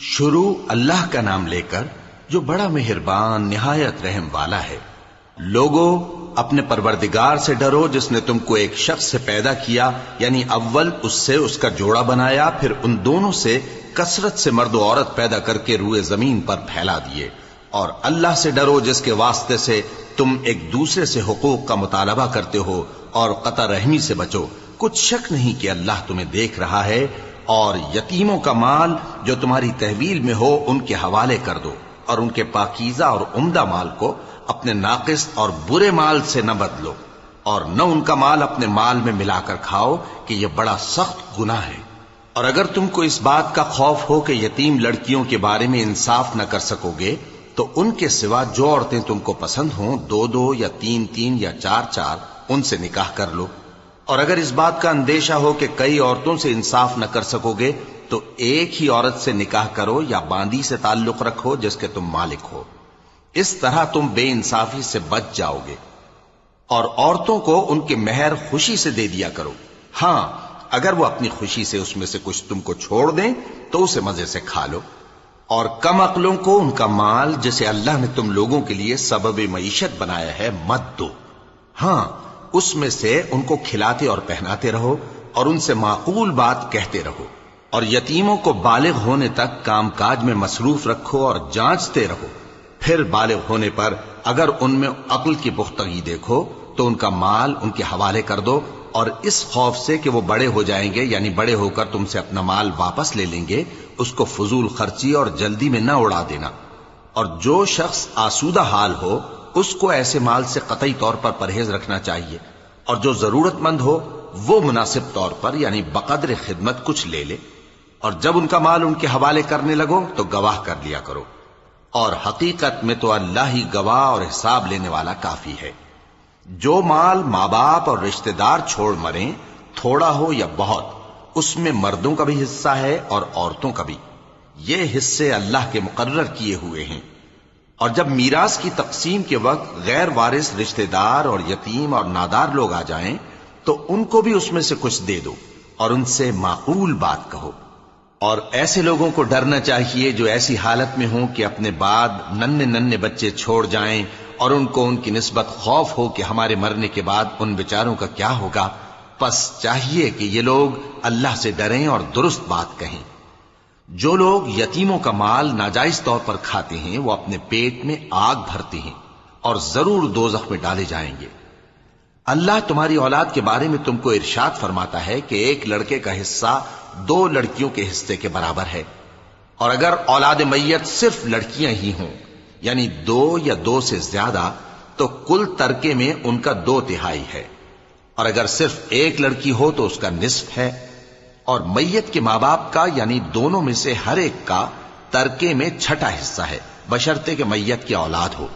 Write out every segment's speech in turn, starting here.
شروع اللہ کا نام لے کر جو بڑا مہربان نہایت رحم والا ہے۔ لوگو اپنے پروردگار سے ڈرو جس نے تم کو ایک شخص سے پیدا کیا، یعنی اول اس سے اس کا جوڑا بنایا، پھر ان دونوں سے کثرت سے مرد و عورت پیدا کر کے روئے زمین پر پھیلا دیے۔ اور اللہ سے ڈرو جس کے واسطے سے تم ایک دوسرے سے حقوق کا مطالبہ کرتے ہو، اور قطع رحمی سے بچو۔ کچھ شک نہیں کہ اللہ تمہیں دیکھ رہا ہے۔ اور یتیموں کا مال جو تمہاری تحویل میں ہو ان کے حوالے کر دو، اور ان کے پاکیزہ اور عمدہ مال کو اپنے ناقص اور برے مال سے نہ بدلو، اور نہ ان کا مال اپنے مال میں ملا کر کھاؤ کہ یہ بڑا سخت گناہ ہے۔ اور اگر تم کو اس بات کا خوف ہو کہ یتیم لڑکیوں کے بارے میں انصاف نہ کر سکو گے تو ان کے سوا جو عورتیں تم کو پسند ہوں، 2 یا 3 یا 4 ان سے نکاح کر لو۔ اور اگر اس بات کا اندیشہ ہو کہ کئی عورتوں سے انصاف نہ کر سکو گے تو ایک ہی عورت سے نکاح کرو یا باندی سے تعلق رکھو جس کے تم مالک ہو۔ اس طرح تم بے انصافی سے بچ جاؤ گے۔ اور عورتوں کو ان کے مہر خوشی سے دے دیا کرو۔ ہاں، اگر وہ اپنی خوشی سے اس میں سے کچھ تم کو چھوڑ دیں تو اسے مزے سے کھا لو۔ اور کم عقلوں کو ان کا مال جسے اللہ نے تم لوگوں کے لیے سبب معیشت بنایا ہے مت دو۔ ہاں، اس میں سے ان کو کھلاتے اور پہناتے رہو، اور ان سے معقول بات کہتے رہو۔ اور یتیموں کو بالغ ہونے تک کام کاج میں مصروف رکھو اور جانچتے رہو۔ پھر بالغ ہونے پر اگر ان میں عقل کی پختگی دیکھو تو ان کا مال ان کے حوالے کر دو، اور اس خوف سے کہ وہ بڑے ہو جائیں گے، یعنی بڑے ہو کر تم سے اپنا مال واپس لے لیں گے، اس کو فضول خرچی اور جلدی میں نہ اڑا دینا۔ اور جو شخص آسودہ حال ہو اس کو ایسے مال سے قطعی طور پر پرہیز رکھنا چاہیے، اور جو ضرورت مند ہو وہ مناسب طور پر یعنی بقدر خدمت کچھ لے لے۔ اور جب ان کا مال ان کے حوالے کرنے لگو تو گواہ کر لیا کرو، اور حقیقت میں تو اللہ ہی گواہ اور حساب لینے والا کافی ہے۔ جو مال ماں باپ اور رشتہ دار چھوڑ مریں، تھوڑا ہو یا بہت، اس میں مردوں کا بھی حصہ ہے اور عورتوں کا بھی۔ یہ حصے اللہ کے مقرر کیے ہوئے ہیں۔ اور جب میراث کی تقسیم کے وقت غیر وارث رشتہ دار اور یتیم اور نادار لوگ آ جائیں تو ان کو بھی اس میں سے کچھ دے دو، اور ان سے معقول بات کہو۔ اور ایسے لوگوں کو ڈرنا چاہیے جو ایسی حالت میں ہوں کہ اپنے بعد ننھے بچے چھوڑ جائیں، اور ان کو ان کی نسبت خوف ہو کہ ہمارے مرنے کے بعد ان بیچاروں کا کیا ہوگا۔ پس چاہیے کہ یہ لوگ اللہ سے ڈریں اور درست بات کہیں۔ جو لوگ یتیموں کا مال ناجائز طور پر کھاتے ہیں وہ اپنے پیٹ میں آگ بھرتے ہیں اور ضرور دوزخ میں ڈالے جائیں گے۔ اللہ تمہاری اولاد کے بارے میں تم کو ارشاد فرماتا ہے کہ ایک لڑکے کا حصہ 2 لڑکیوں کے حصے کے برابر ہے، اور اگر اولاد میت صرف لڑکیاں ہی ہوں یعنی 2 یا 2 سے زیادہ تو کل ترکے میں ان کا 2/3 ہے، اور اگر صرف ایک لڑکی ہو تو اس کا نصف ہے۔ اور میت کے ماں باپ کا یعنی دونوں میں سے ہر ایک کا ترکے میں 6واں حصہ ہے، بشرطے کہ میت کی اولاد ہو۔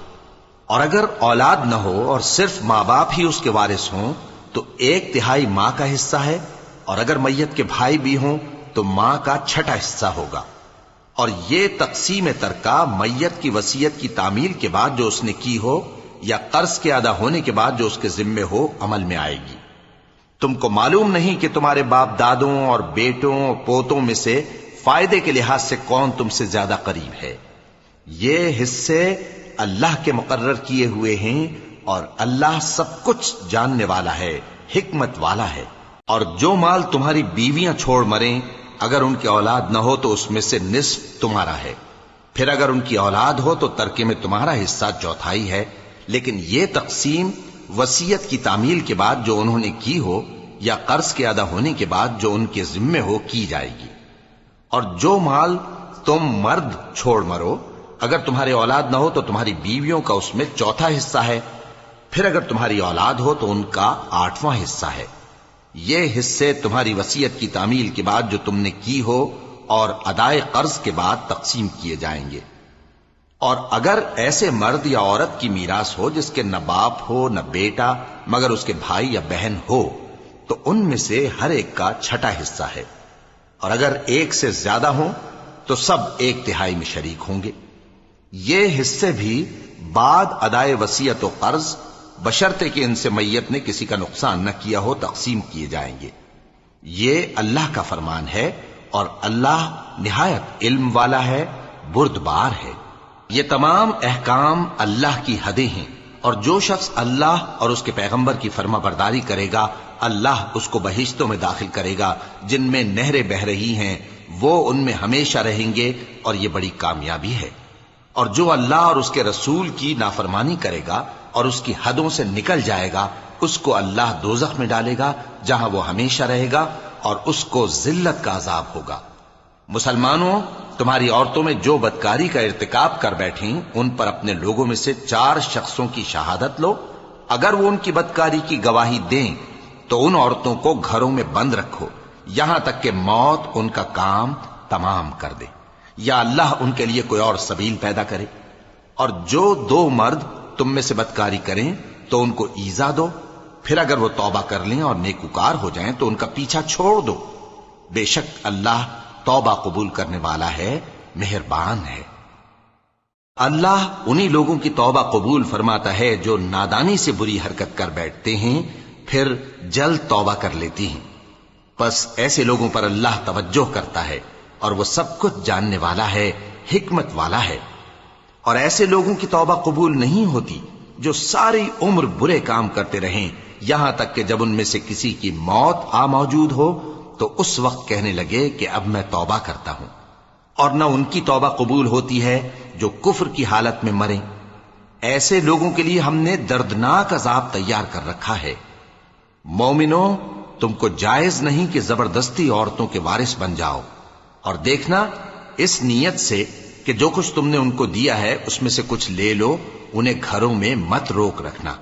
اور اگر اولاد نہ ہو اور صرف ماں باپ ہی اس کے وارث ہوں تو 1/3 ماں کا حصہ ہے، اور اگر میت کے بھائی بھی ہوں تو ماں کا 6واں حصہ ہوگا۔ اور یہ تقسیم ترکہ میت کی وصیت کی تعمیل کے بعد جو اس نے کی ہو یا قرض کے ادا ہونے کے بعد جو اس کے ذمے ہو عمل میں آئے گی۔ تم کو معلوم نہیں کہ تمہارے باپ دادوں اور بیٹوں اور پوتوں میں سے فائدے کے لحاظ سے کون تم سے زیادہ قریب ہے۔ یہ حصے اللہ کے مقرر کیے ہوئے ہیں، اور اللہ سب کچھ جاننے والا ہے، حکمت والا ہے۔ اور جو مال تمہاری بیویاں چھوڑ مریں اگر ان کی اولاد نہ ہو تو اس میں سے نصف تمہارا ہے، پھر اگر ان کی اولاد ہو تو ترکے میں تمہارا حصہ 1/4 ہے۔ لیکن یہ تقسیم وصیت کی تعمیل کے بعد جو انہوں نے کی ہو یا قرض کے ادا ہونے کے بعد جو ان کے ذمے ہو کی جائے گی۔ اور جو مال تم مرد چھوڑ مرو اگر تمہاری اولاد نہ ہو تو تمہاری بیویوں کا اس میں 1/4 حصہ ہے، پھر اگر تمہاری اولاد ہو تو ان کا 8واں حصہ ہے۔ یہ حصے تمہاری وصیت کی تعمیل کے بعد جو تم نے کی ہو اور ادائے قرض کے بعد تقسیم کیے جائیں گے۔ اور اگر ایسے مرد یا عورت کی میراث ہو جس کے نہ باپ ہو نہ بیٹا مگر اس کے بھائی یا بہن ہو تو ان میں سے ہر ایک کا 6واں حصہ ہے، اور اگر ایک سے زیادہ ہوں تو سب 1/3 میں شریک ہوں گے۔ یہ حصے بھی بعد ادائے وصیت و قرض بشرطے کہ ان سے میت نے کسی کا نقصان نہ کیا ہو تقسیم کیے جائیں گے۔ یہ اللہ کا فرمان ہے، اور اللہ نہایت علم والا ہے، بردبار ہے۔ یہ تمام احکام اللہ کی حدیں ہیں، اور جو شخص اللہ اور اس کے پیغمبر کی فرما برداری کرے گا اللہ اس کو بہشتوں میں داخل کرے گا جن میں نہریں بہ رہی ہیں، وہ ان میں ہمیشہ رہیں گے، اور یہ بڑی کامیابی ہے۔ اور جو اللہ اور اس کے رسول کی نافرمانی کرے گا اور اس کی حدوں سے نکل جائے گا اس کو اللہ دوزخ میں ڈالے گا جہاں وہ ہمیشہ رہے گا، اور اس کو ذلت کا عذاب ہوگا۔ مسلمانوں، تمہاری عورتوں میں جو بدکاری کا ارتکاب کر بیٹھیں ان پر اپنے لوگوں میں سے 4 شخصوں کی شہادت لو۔ اگر وہ ان کی بدکاری کی گواہی دیں تو ان عورتوں کو گھروں میں بند رکھو یہاں تک کہ موت ان کا کام تمام کر دے، یا اللہ ان کے لیے کوئی اور سبیل پیدا کرے۔ اور جو 2 مرد تم میں سے بدکاری کریں تو ان کو ایذا دو، پھر اگر وہ توبہ کر لیں اور نیکوکار ہو جائیں تو ان کا پیچھا چھوڑ دو۔ بے شک اللہ توبہ قبول کرنے والا ہے، مہربان ہے۔ اللہ انہی لوگوں کی توبہ قبول فرماتا ہے جو نادانی سے بری حرکت کر بیٹھتے ہیں پھر جلد توبہ کر لیتی ہیں، پس ایسے لوگوں پر اللہ توجہ کرتا ہے اور وہ سب کچھ جاننے والا ہے، حکمت والا ہے۔ اور ایسے لوگوں کی توبہ قبول نہیں ہوتی جو ساری عمر برے کام کرتے رہیں یہاں تک کہ جب ان میں سے کسی کی موت آ موجود ہو تو اس وقت کہنے لگے کہ اب میں توبہ کرتا ہوں۔ اور نہ ان کی توبہ قبول ہوتی ہے جو کفر کی حالت میں مریں۔ ایسے لوگوں کے لیے ہم نے دردناک عذاب تیار کر رکھا ہے۔ مومنوں، تم کو جائز نہیں کہ زبردستی عورتوں کے وارث بن جاؤ، اور دیکھنا اس نیت سے کہ جو کچھ تم نے ان کو دیا ہے اس میں سے کچھ لے لو، انہیں گھروں میں مت روک رکھنا۔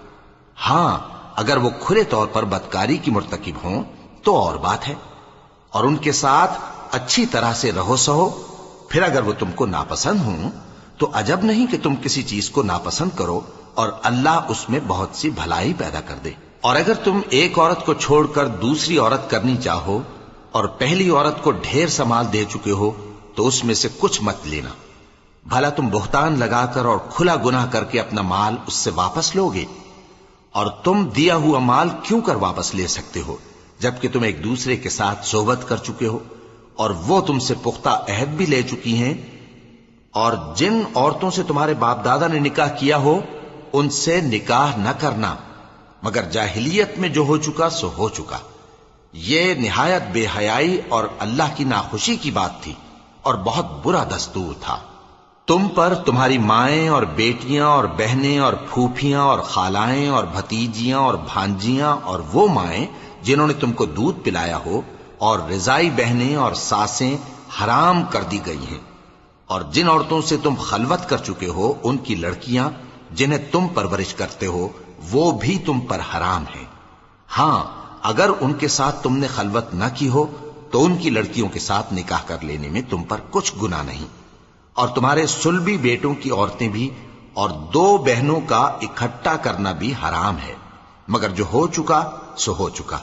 ہاں، اگر وہ کھلے طور پر بدکاری کی مرتکب ہوں تو اور بات ہے، اور ان کے ساتھ اچھی طرح سے رہو سہو۔ پھر اگر وہ تم کو ناپسند ہوں تو عجب نہیں کہ تم کسی چیز کو ناپسند کرو، اور اللہ اس میں بہت سی بھلائی پیدا کر دے۔ اور اگر تم ایک عورت کو چھوڑ کر دوسری عورت کرنی چاہو اور پہلی عورت کو ڈھیر سا مال دے چکے ہو تو اس میں سے کچھ مت لینا، بھلا تم بہتان لگا کر اور کھلا گناہ کر کے اپنا مال اس سے واپس لو گے؟ اور تم دیا ہوا مال کیوں کر واپس لے سکتے ہو جبکہ تم ایک دوسرے کے ساتھ صحبت کر چکے ہو اور وہ تم سے پختہ عہد بھی لے چکی ہیں؟ اور جن عورتوں سے تمہارے باپ دادا نے نکاح کیا ہو ان سے نکاح نہ کرنا مگر جاہلیت میں جو ہو چکا سو ہو چکا۔ یہ نہایت بے حیائی اور اللہ کی ناخوشی کی بات تھی اور بہت برا دستور تھا۔ تم پر تمہاری مائیں اور بیٹیاں اور بہنیں اور پھوپھیاں اور خالائیں اور بھتیجیاں اور بھانجیاں اور وہ مائیں جنہوں نے تم کو دودھ پلایا ہو اور رضائی بہنیں اور ساسیں حرام کر دی گئی ہیں، اور جن عورتوں سے تم خلوت کر چکے ہو ان کی لڑکیاں جنہیں تم پرورش کرتے ہو وہ بھی تم پر حرام ہیں۔ ہاں، اگر ان کے ساتھ تم نے خلوت نہ کی ہو تو ان کی لڑکیوں کے ساتھ نکاح کر لینے میں تم پر کچھ گناہ نہیں۔ اور تمہارے صلبی بیٹوں کی عورتیں بھی اور 2 بہنوں کا اکٹھا کرنا بھی حرام ہے، مگر جو ہو چکا سو ہو چکا۔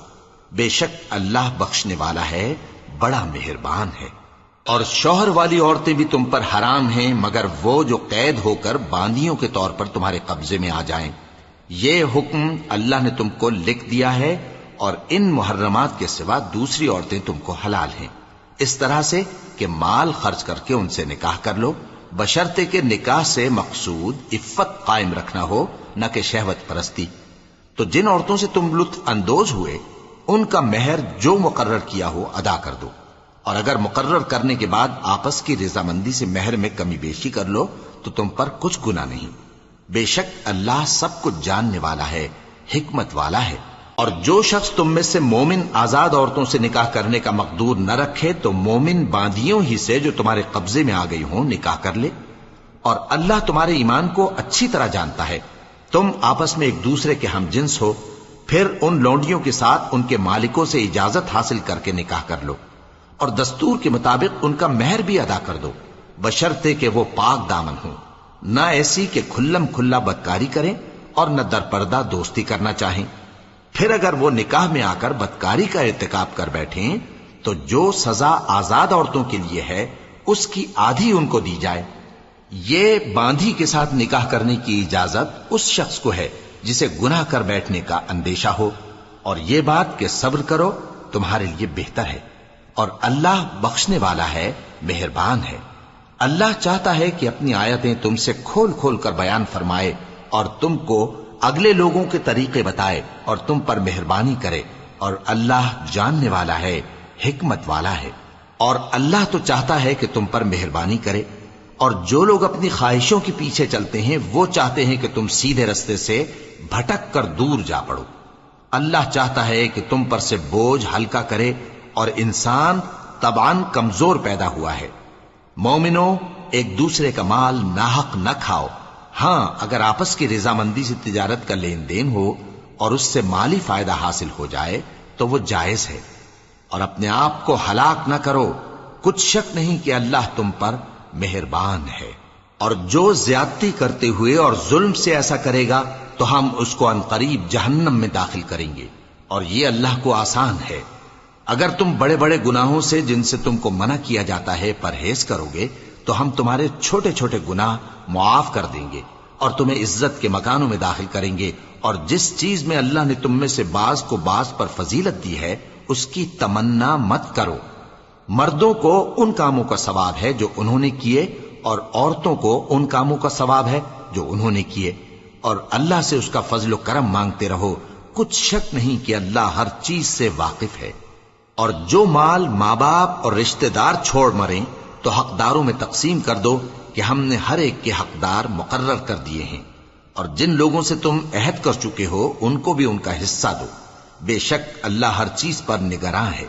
بے شک اللہ بخشنے والا ہے، بڑا مہربان ہے۔ اور شوہر والی عورتیں بھی تم پر حرام ہیں مگر وہ جو قید ہو کر باندیوں کے طور پر تمہارے قبضے میں آ جائیں۔ یہ حکم اللہ نے تم کو لکھ دیا ہے، اور ان محرمات کے سوا دوسری عورتیں تم کو حلال ہیں، اس طرح سے کہ مال خرچ کر کے ان سے نکاح کر لو، بشرطے کہ نکاح سے مقصود عفت قائم رکھنا ہو نہ کہ شہوت پرستی۔ تو جن عورتوں سے تم لطف اندوز ہوئے ان کا مہر جو مقرر کیا ہو ادا کر دو، اور اگر مقرر کرنے کے بعد آپس کی رضامندی سے مہر میں کمی بیشی کر لو تو تم پر کچھ گناہ نہیں۔ بے شک اللہ سب کچھ جاننے والا ہے، حکمت والا ہے۔ اور جو شخص تم میں سے مومن آزاد عورتوں سے نکاح کرنے کا مقدور نہ رکھے تو مومن باندیوں ہی سے جو تمہارے قبضے میں آ گئی ہوں نکاح کر لے، اور اللہ تمہارے ایمان کو اچھی طرح جانتا ہے۔ تم آپس میں ایک دوسرے کے ہم جنس ہو، پھر ان لونڈیوں کے ساتھ ان کے مالکوں سے اجازت حاصل کر کے نکاح کر لو، اور دستور کے مطابق ان کا مہر بھی ادا کر دو، بشرطے کہ وہ پاک دامن ہوں، نہ ایسی کہ کھلم کھلا بدکاری کریں اور نہ درپردہ دوستی کرنا چاہیں۔ پھر اگر وہ نکاح میں آ کر بدکاری کا ارتکاب کر بیٹھیں تو جو سزا آزاد عورتوں کے لیے ہے اس کی آدھی ان کو دی جائے۔ یہ باندھی کے ساتھ نکاح کرنے کی اجازت اس شخص کو ہے جسے گناہ کر بیٹھنے کا اندیشہ ہو، اور یہ بات کہ صبر کرو تمہارے لیے بہتر ہے۔ اور اللہ بخشنے والا ہے، مہربان ہے۔ اللہ چاہتا ہے کہ اپنی آیتیں تم سے کھول کھول کر بیان فرمائے اور تم کو اگلے لوگوں کے طریقے بتائے اور تم پر مہربانی کرے، اور اللہ جاننے والا ہے، حکمت والا ہے۔ اور اللہ تو چاہتا ہے کہ تم پر مہربانی کرے، اور جو لوگ اپنی خواہشوں کے پیچھے چلتے ہیں وہ چاہتے ہیں کہ تم سیدھے رستے سے بھٹک کر دور جا پڑو۔ اللہ چاہتا ہے کہ تم پر سے بوجھ ہلکا کرے، اور انسان طبعاً کمزور پیدا ہوا ہے۔ مومنوں، ایک دوسرے کا مال ناحق نہ کھاؤ۔ ہاں، اگر آپس کی رضامندی سے تجارت کا لین دین ہو اور اس سے مالی فائدہ حاصل ہو جائے تو وہ جائز ہے، اور اپنے آپ کو ہلاک نہ کرو، کچھ شک نہیں کہ اللہ تم پر مہربان ہے۔ اور جو زیادتی کرتے ہوئے اور ظلم سے ایسا کرے گا تو ہم اس کو عنقریب جہنم میں داخل کریں گے، اور یہ اللہ کو آسان ہے۔ اگر تم بڑے بڑے گناہوں سے جن سے تم کو منع کیا جاتا ہے پرہیز کرو گے تو ہم تمہارے چھوٹے چھوٹے گناہ معاف کر دیں گے اور تمہیں عزت کے مکانوں میں داخل کریں گے، اور جس چیز میں اللہ نے تم میں سے بعض کو بعض پر فضیلت دی ہے اس کی تمنا مت کرو۔ مردوں کو ان کاموں کا ثواب ہے جو انہوں نے کیے، اور عورتوں کو ان کاموں کا ثواب ہے جو انہوں نے کیے، اور اللہ سے اس کا فضل و کرم مانگتے رہو، کچھ شک نہیں کہ اللہ ہر چیز سے واقف ہے۔ اور جو مال ماں باپ اور رشتہ دار چھوڑ مریں تو حقداروں میں تقسیم کر دو کہ ہم نے ہر ایک کے حقدار مقرر کر دیے ہیں، اور جن لوگوں سے تم عہد کر چکے ہو ان کو بھی ان کا حصہ دو، بے شک اللہ ہر چیز پر نگراں ہے۔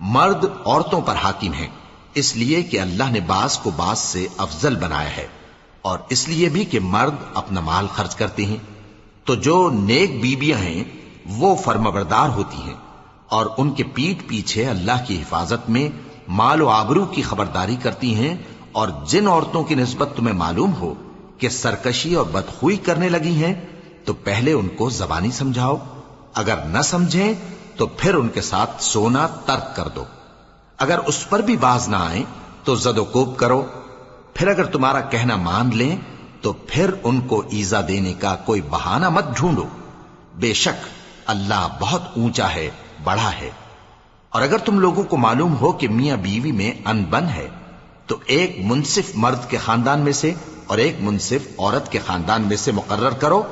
مرد عورتوں پر حاکم ہیں، اس لیے کہ اللہ نے بعض کو بعض سے افضل بنایا ہے، اور اس لیے بھی کہ مرد اپنا مال خرچ کرتے ہیں، تو جو نیک بیویاں ہیں وہ فرمانبردار ہوتی ہیں، اور ان کے پیٹھ پیچھے اللہ کی حفاظت میں مال و آبرو کی خبرداری کرتی ہیں۔ اور جن عورتوں کی نسبت تمہیں معلوم ہو کہ سرکشی اور بدخوئی کرنے لگی ہیں تو پہلے ان کو زبانی سمجھاؤ، اگر نہ سمجھیں تو پھر ان کے ساتھ سونا ترک کر دو۔ اگر اس پر بھی باز نہ آئیں تو زد و کوب کرو، پھر اگر تمہارا کہنا مان لیں تو پھر ان کو ایذا دینے کا کوئی بہانہ مت ڈھونڈو، بے شک اللہ بہت اونچا ہے، بڑا ہے۔ اور اگر تم لوگوں کو معلوم ہو کہ میاں بیوی میں انبن ہے تو ایک منصف مرد کے خاندان میں سے اور ایک منصف عورت کے خاندان میں سے مقرر کرو،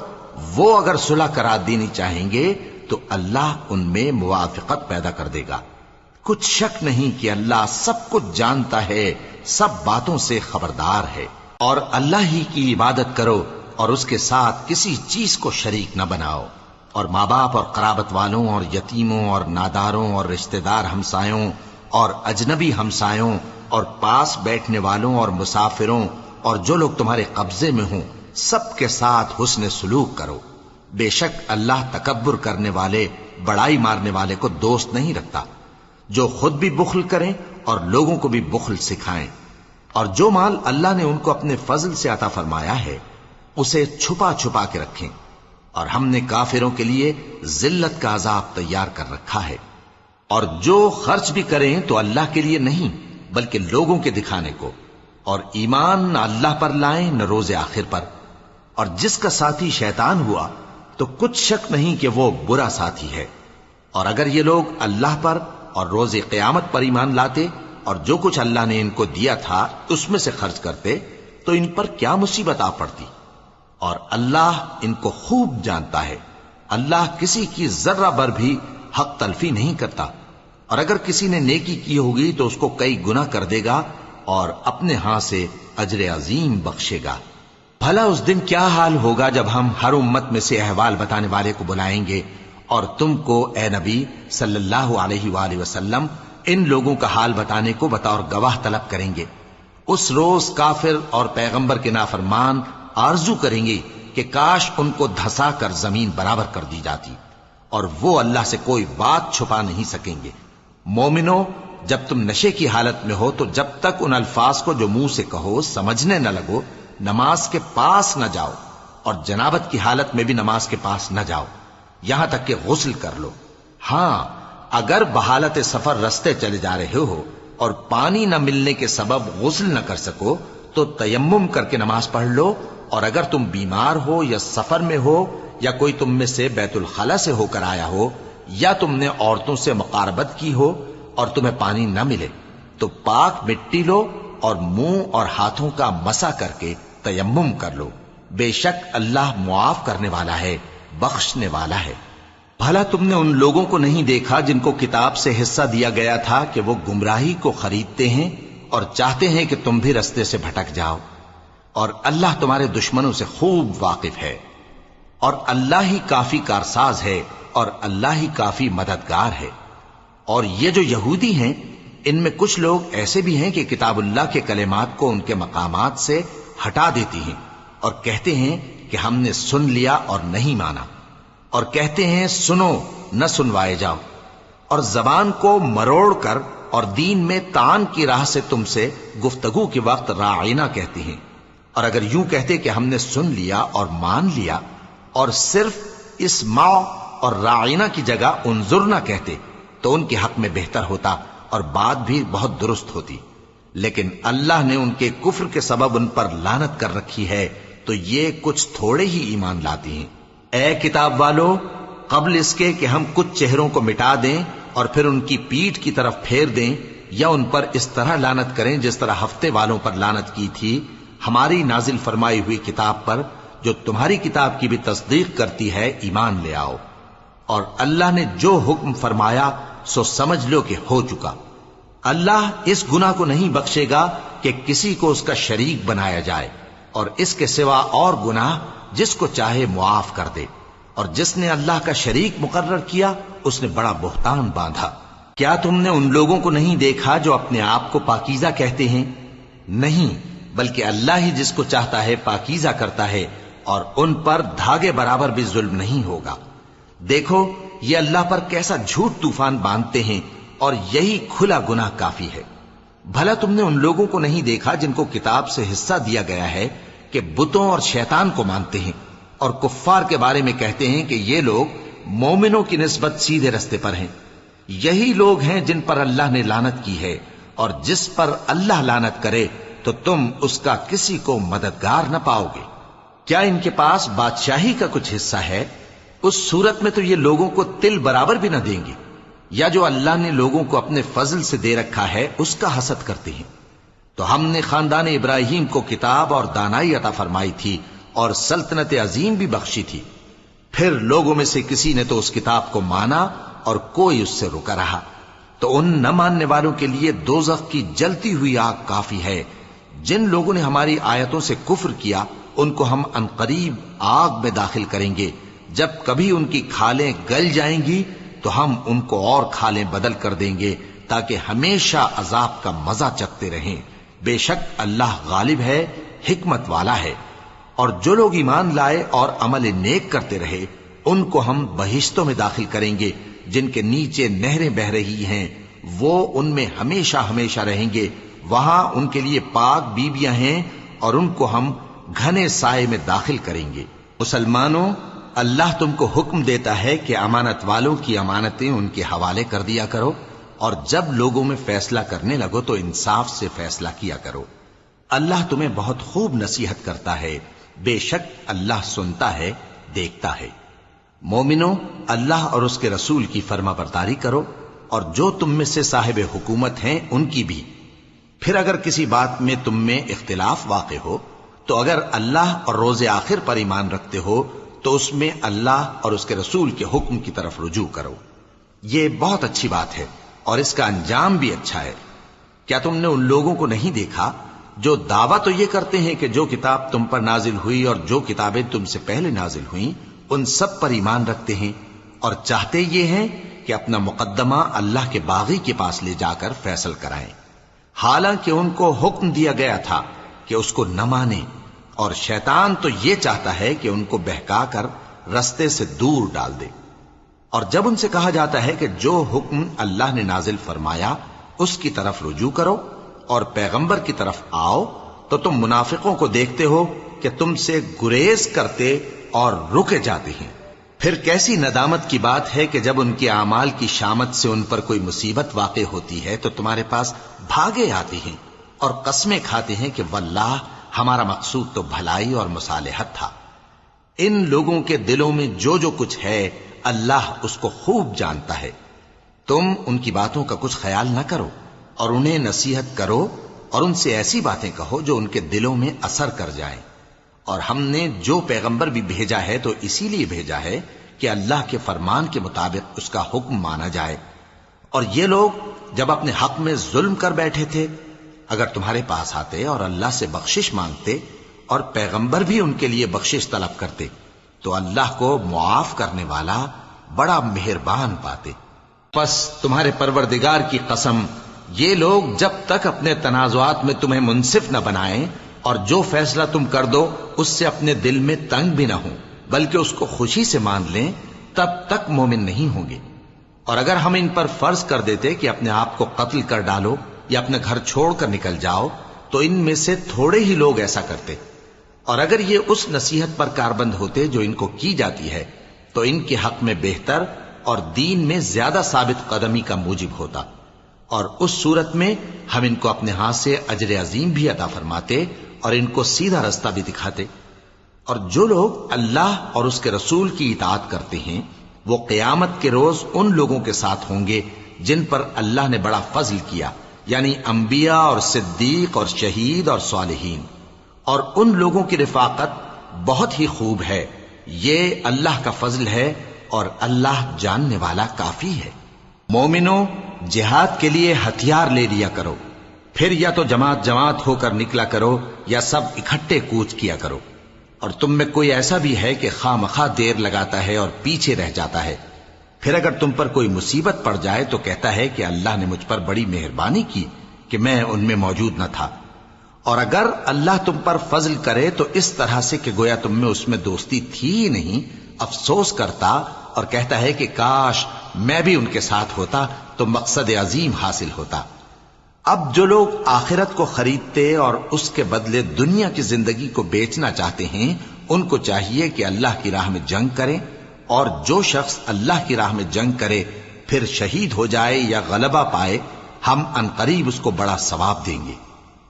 وہ اگر صلح کرا دینی چاہیں گے تو اللہ ان میں موافقت پیدا کر دے گا۔ کچھ شک نہیں کہ اللہ سب کچھ جانتا ہے، سب باتوں سے خبردار ہے۔ اور اللہ ہی کی عبادت کرو اور اس کے ساتھ کسی چیز کو شریک نہ بناؤ، اور ماں باپ اور قرابت والوں اور یتیموں اور ناداروں اور رشتہ دار ہمسایوں اور اجنبی ہمسایوں اور پاس بیٹھنے والوں اور مسافروں اور جو لوگ تمہارے قبضے میں ہوں سب کے ساتھ حسن سلوک کرو، بے شک اللہ تکبر کرنے والے، بڑائی مارنے والے کو دوست نہیں رکھتا۔ جو خود بھی بخل کریں اور لوگوں کو بھی بخل سکھائیں، اور جو مال اللہ نے ان کو اپنے فضل سے عطا فرمایا ہے اسے چھپا چھپا کے رکھیں، اور ہم نے کافروں کے لیے ذلت کا عذاب تیار کر رکھا ہے۔ اور جو خرچ بھی کریں تو اللہ کے لیے نہیں بلکہ لوگوں کے دکھانے کو، اور ایمان نہ اللہ پر لائیں نہ روز آخر پر، اور جس کا ساتھی شیطان ہوا تو کچھ شک نہیں کہ وہ برا ساتھی ہے۔ اور اگر یہ لوگ اللہ پر اور روز قیامت پر ایمان لاتے اور جو کچھ اللہ نے ان کو دیا تھا اس میں سے خرچ کرتے تو ان پر کیا مصیبت آ پڑتی، اور اللہ ان کو خوب جانتا ہے۔ اللہ کسی کی ذرہ بر بھی حق تلفی نہیں کرتا، اور اگر کسی نے نیکی کی ہوگی تو اس کو کئی گنا کر دے گا اور اپنے ہاں سے اجر عظیم بخشے گا۔ بھلا اس دن کیا حال ہوگا جب ہم ہر امت میں سے احوال بتانے والے کو بلائیں گے اور تم کو اے نبی صلی اللہ علیہ وآلہ وسلم ان لوگوں کا حال بتانے کو بطور گواہ طلب کریں گے۔ اس روز کافر اور پیغمبر کے نافرمان آرزو کریں گے کہ کاش ان کو دھسا کر زمین برابر کر دی جاتی، اور وہ اللہ سے کوئی بات چھپا نہیں سکیں گے۔ مومنو، جب تم نشے کی حالت میں ہو تو جب تک ان الفاظ کو جو منہ سے کہو سمجھنے نہ لگو نماز کے پاس نہ جاؤ، اور جنابت کی حالت میں بھی نماز کے پاس نہ جاؤ یہاں تک کہ غسل کر لو۔ ہاں، اگر بحالت سفر رستے چلے جا رہے ہو اور پانی نہ ملنے کے سبب غسل نہ کر سکو تو تیمم کر کے نماز پڑھ لو، اور اگر تم بیمار ہو یا سفر میں ہو یا کوئی تم میں سے بیت الخلا سے ہو کر آیا ہو یا تم نے عورتوں سے مقاربت کی ہو اور تمہیں پانی نہ ملے تو پاک مٹی لو اور منہ اور ہاتھوں کا مسح کر کے تیمم کر لو، بے شک اللہ معاف کرنے والا ہے، بخشنے والا ہے۔ بھلا تم نے ان لوگوں کو نہیں دیکھا جن کو کتاب سے حصہ دیا گیا تھا کہ وہ گمراہی کو خریدتے ہیں اور چاہتے ہیں کہ تم بھی رستے سے بھٹک جاؤ، اور اللہ تمہارے دشمنوں سے خوب واقف ہے، اور اللہ ہی کافی کارساز ہے، اور اللہ ہی کافی مددگار ہے۔ اور یہ جو یہودی ہیں، ان میں کچھ لوگ ایسے بھی ہیں کہ کتاب اللہ کے کلمات کو ان کے مقامات سے ہٹا دیتی ہیں اور کہتے ہیں کہ ہم نے سن لیا اور نہیں مانا، اور کہتے ہیں سنو نہ سنوائے جاؤ، اور زبان کو مروڑ کر اور دین میں طعن کی راہ سے تم سے گفتگو کے وقت راعینا کہتی ہیں۔ اور اگر یوں کہتے کہ ہم نے سن لیا اور مان لیا، اور صرف اسمع اور راعینا کی جگہ انظرنا کہتے، تو ان کے حق میں بہتر ہوتا اور بات بھی بہت درست ہوتی، لیکن اللہ نے ان کے کفر کے سبب ان پر لعنت کر رکھی ہے، تو یہ کچھ تھوڑے ہی ایمان لاتی ہیں۔ اے کتاب والو، قبل اس کے کہ ہم کچھ چہروں کو مٹا دیں اور پھر ان کی پیٹھ کی طرف پھیر دیں یا ان پر اس طرح لعنت کریں جس طرح ہفتے والوں پر لعنت کی تھی، ہماری نازل فرمائی ہوئی کتاب پر جو تمہاری کتاب کی بھی تصدیق کرتی ہے ایمان لے آؤ۔ اور اللہ نے جو حکم فرمایا سو سمجھ لو کہ ہو چکا۔ اللہ اس گناہ کو نہیں بخشے گا کہ کسی کو اس کا شریک بنایا جائے، اور اس کے سوا اور گناہ جس کو چاہے معاف کر دے، اور جس نے اللہ کا شریک مقرر کیا اس نے بڑا بہتان باندھا۔ کیا تم نے ان لوگوں کو نہیں دیکھا جو اپنے آپ کو پاکیزہ کہتے ہیں؟ نہیں، بلکہ اللہ ہی جس کو چاہتا ہے پاکیزہ کرتا ہے، اور ان پر دھاگے برابر بھی ظلم نہیں ہوگا۔ دیکھو یہ اللہ پر کیسا جھوٹ طوفان باندھتے ہیں، اور یہی کھلا گناہ کافی ہے۔ بھلا تم نے ان لوگوں کو نہیں دیکھا جن کو کتاب سے حصہ دیا گیا ہے کہ بتوں اور شیطان کو مانتے ہیں، اور کفار کے بارے میں کہتے ہیں کہ یہ لوگ مومنوں کی نسبت سیدھے رستے پر ہیں۔ یہی لوگ ہیں جن پر اللہ نے لعنت کی ہے، اور جس پر اللہ لعنت کرے تو تم اس کا کسی کو مددگار نہ پاؤ گے۔ کیا ان کے پاس بادشاہی کا کچھ حصہ ہے؟ اس صورت میں تو یہ لوگوں کو تل برابر بھی نہ دیں گے، یا جو اللہ نے لوگوں کو اپنے فضل سے دے رکھا ہے اس کا حسد کرتے ہیں۔ تو ہم نے خاندان ابراہیم کو کتاب اور دانائی عطا فرمائی تھی اور سلطنت عظیم بھی بخشی تھی، پھر لوگوں میں سے کسی نے تو اس کتاب کو مانا اور کوئی اس سے رکا رہا، تو ان نہ ماننے والوں کے لیے دوزخ کی جلتی ہوئی آگ کافی ہے۔ جن لوگوں نے ہماری آیتوں سے کفر کیا ان کو ہم عنقریب آگ میں داخل کریں گے، جب کبھی ان کی کھالیں گل جائیں گی تو ہم ان کو اور کھالیں بدل کر دیں گے تاکہ ہمیشہ عذاب کا مزہ چکھتے رہیں۔ بے شک اللہ غالب ہے، حکمت والا ہے۔ اور جو لوگ ایمان لائے اور عمل نیک کرتے رہے ان کو ہم بہشتوں میں داخل کریں گے جن کے نیچے نہریں بہ رہی ہیں، وہ ان میں ہمیشہ ہمیشہ رہیں گے، وہاں ان کے لیے پاک بیویاں ہیں اور ان کو ہم گھنے سائے میں داخل کریں گے۔ مسلمانوں، اللہ تم کو حکم دیتا ہے کہ امانت والوں کی امانتیں ان کے حوالے کر دیا کرو، اور جب لوگوں میں فیصلہ کرنے لگو تو انصاف سے فیصلہ کیا کرو۔ اللہ تمہیں بہت خوب نصیحت کرتا ہے، بے شک اللہ سنتا ہے، دیکھتا ہے۔ مومنوں، اللہ اور اس کے رسول کی فرما برداری کرو، اور جو تم میں سے صاحب حکومت ہیں ان کی بھی۔ پھر اگر کسی بات میں تم میں اختلاف واقع ہو تو اگر اللہ اور روز آخر پر ایمان رکھتے ہو تو اس میں اللہ اور اس کے رسول کے حکم کی طرف رجوع کرو۔ یہ بہت اچھی بات ہے اور اس کا انجام بھی اچھا ہے۔ کیا تم نے ان لوگوں کو نہیں دیکھا جو دعویٰ تو یہ کرتے ہیں کہ جو کتاب تم پر نازل ہوئی اور جو کتابیں تم سے پہلے نازل ہوئیں ان سب پر ایمان رکھتے ہیں، اور چاہتے یہ ہیں کہ اپنا مقدمہ اللہ کے باغی کے پاس لے جا کر فیصل کرائیں، حالانکہ ان کو حکم دیا گیا تھا کہ اس کو نہ مانیں، اور شیطان تو یہ چاہتا ہے کہ ان کو بہکا کر رستے سے دور ڈال دے۔ اور جب ان سے کہا جاتا ہے کہ جو حکم اللہ نے نازل فرمایا اس کی طرف رجوع کرو اور پیغمبر کی طرف آؤ، تو تم منافقوں کو دیکھتے ہو کہ تم سے گریز کرتے اور رکے جاتے ہیں۔ پھر کیسی ندامت کی بات ہے کہ جب ان کے اعمال کی شامت سے ان پر کوئی مصیبت واقع ہوتی ہے تو تمہارے پاس بھاگے آتے ہیں اور قسمیں کھاتے ہیں کہ واللہ ہمارا مقصود تو بھلائی اور مصالحت تھا۔ ان لوگوں کے دلوں میں جو جو کچھ ہے اللہ اس کو خوب جانتا ہے۔ تم ان کی باتوں کا کچھ خیال نہ کرو اور انہیں نصیحت کرو اور ان سے ایسی باتیں کہو جو ان کے دلوں میں اثر کر جائیں۔ اور ہم نے جو پیغمبر بھی بھیجا ہے تو اسی لیے بھیجا ہے کہ اللہ کے فرمان کے مطابق اس کا حکم مانا جائے۔ اور یہ لوگ جب اپنے حق میں ظلم کر بیٹھے تھے، اگر تمہارے پاس آتے اور اللہ سے بخشش مانگتے اور پیغمبر بھی ان کے لیے بخشش طلب کرتے تو اللہ کو معاف کرنے والا بڑا مہربان پاتے۔ پس تمہارے پروردگار کی قسم، یہ لوگ جب تک اپنے تنازعات میں تمہیں منصف نہ بنائیں اور جو فیصلہ تم کر دو اس سے اپنے دل میں تنگ بھی نہ ہوں بلکہ اس کو خوشی سے مان لیں، تب تک مومن نہیں ہوں گے۔ اور اگر ہم ان پر فرض کر دیتے کہ اپنے آپ کو قتل کر ڈالو یا اپنے گھر چھوڑ کر نکل جاؤ تو ان میں سے تھوڑے ہی لوگ ایسا کرتے، اور اگر یہ اس نصیحت پر کاربند ہوتے جو ان کو کی جاتی ہے تو ان کے حق میں بہتر اور دین میں زیادہ ثابت قدمی کا موجب ہوتا، اور اس صورت میں ہم ان کو اپنے ہاتھ سے اجر عظیم بھی عطا فرماتے اور ان کو سیدھا رستہ بھی دکھاتے۔ اور جو لوگ اللہ اور اس کے رسول کی اطاعت کرتے ہیں وہ قیامت کے روز ان لوگوں کے ساتھ ہوں گے جن پر اللہ نے بڑا فضل کیا، یعنی انبیاء اور صدیق اور شہید اور صالحین، اور ان لوگوں کی رفاقت بہت ہی خوب ہے۔ یہ اللہ کا فضل ہے اور اللہ جاننے والا کافی ہے۔ مومنوں، جہاد کے لیے ہتھیار لے لیا کرو، پھر یا تو جماعت جماعت ہو کر نکلا کرو یا سب اکٹھے کوچ کیا کرو۔ اور تم میں کوئی ایسا بھی ہے کہ خواہ مخواہ دیر لگاتا ہے اور پیچھے رہ جاتا ہے، پھر اگر تم پر کوئی مصیبت پڑ جائے تو کہتا ہے کہ اللہ نے مجھ پر بڑی مہربانی کی کہ میں ان میں موجود نہ تھا۔ اور اگر اللہ تم پر فضل کرے تو اس طرح سے کہ گویا تم میں اس میں دوستی تھی ہی نہیں، افسوس کرتا اور کہتا ہے کہ کاش میں بھی ان کے ساتھ ہوتا تو مقصد عظیم حاصل ہوتا۔ اب جو لوگ آخرت کو خریدتے اور اس کے بدلے دنیا کی زندگی کو بیچنا چاہتے ہیں ان کو چاہیے کہ اللہ کی راہ میں جنگ کریں، اور جو شخص اللہ کی راہ میں جنگ کرے پھر شہید ہو جائے یا غلبہ پائے ہم عنقریب اس کو بڑا ثواب دیں گے۔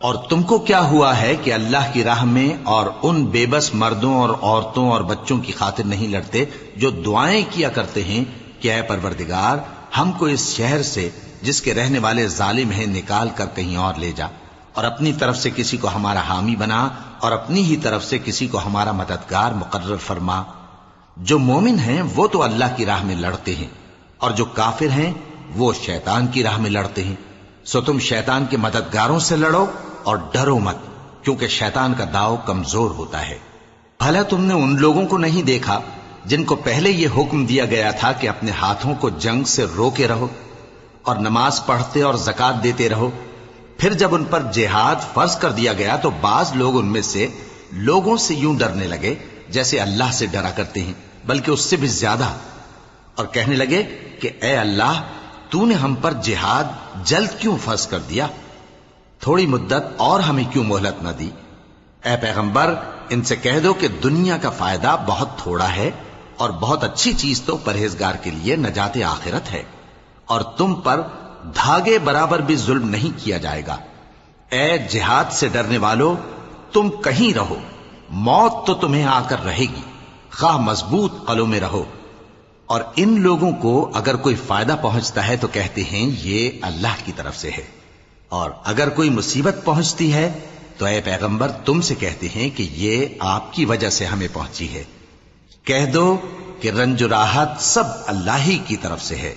اور تم کو کیا ہوا ہے کہ اللہ کی راہ میں اور ان بے بس مردوں اور عورتوں اور بچوں کی خاطر نہیں لڑتے جو دعائیں کیا کرتے ہیں کہ اے پروردگار ہم کو اس شہر سے جس کے رہنے والے ظالم ہیں نکال کر کہیں اور لے جا، اور اپنی طرف سے کسی کو ہمارا حامی بنا اور اپنی ہی طرف سے کسی کو ہمارا مددگار مقرر فرما۔ جو مومن ہیں وہ تو اللہ کی راہ میں لڑتے ہیں، اور جو کافر ہیں وہ شیطان کی راہ میں لڑتے ہیں، سو تم شیطان کے مددگاروں سے لڑو اور ڈرو مت، کیونکہ شیطان کا داؤ کمزور ہوتا ہے۔ بھلا تم نے ان لوگوں کو نہیں دیکھا جن کو پہلے یہ حکم دیا گیا تھا کہ اپنے ہاتھوں کو جنگ سے روکے رہو اور نماز پڑھتے اور زکات دیتے رہو، پھر جب ان پر جہاد فرض کر دیا گیا تو بعض لوگ ان میں سے لوگوں سے یوں ڈرنے لگے جیسے اللہ سے ڈرا کرتے ہیں، بلکہ اس سے بھی زیادہ، اور کہنے لگے کہ اے اللہ تو نے ہم پر جہاد جلد کیوں فرض کر دیا، تھوڑی مدت اور ہمیں کیوں مہلت نہ دی؟ اے پیغمبر ان سے کہہ دو کہ دنیا کا فائدہ بہت تھوڑا ہے اور بہت اچھی چیز تو پرہیزگار کے لیے نجات آخرت ہے، اور تم پر دھاگے برابر بھی ظلم نہیں کیا جائے گا۔ اے جہاد سے ڈرنے والو، تم کہیں رہو، موت تو تمہیں آ کر رہے گی، خواہ مضبوط قلعوں میں رہو۔ اور ان لوگوں کو اگر کوئی فائدہ پہنچتا ہے تو کہتے ہیں یہ اللہ کی طرف سے ہے، اور اگر کوئی مصیبت پہنچتی ہے تو اے پیغمبر تم سے کہتے ہیں کہ یہ آپ کی وجہ سے ہمیں پہنچی ہے۔ کہہ دو کہ رنج و راحت سب اللہ ہی کی طرف سے ہے۔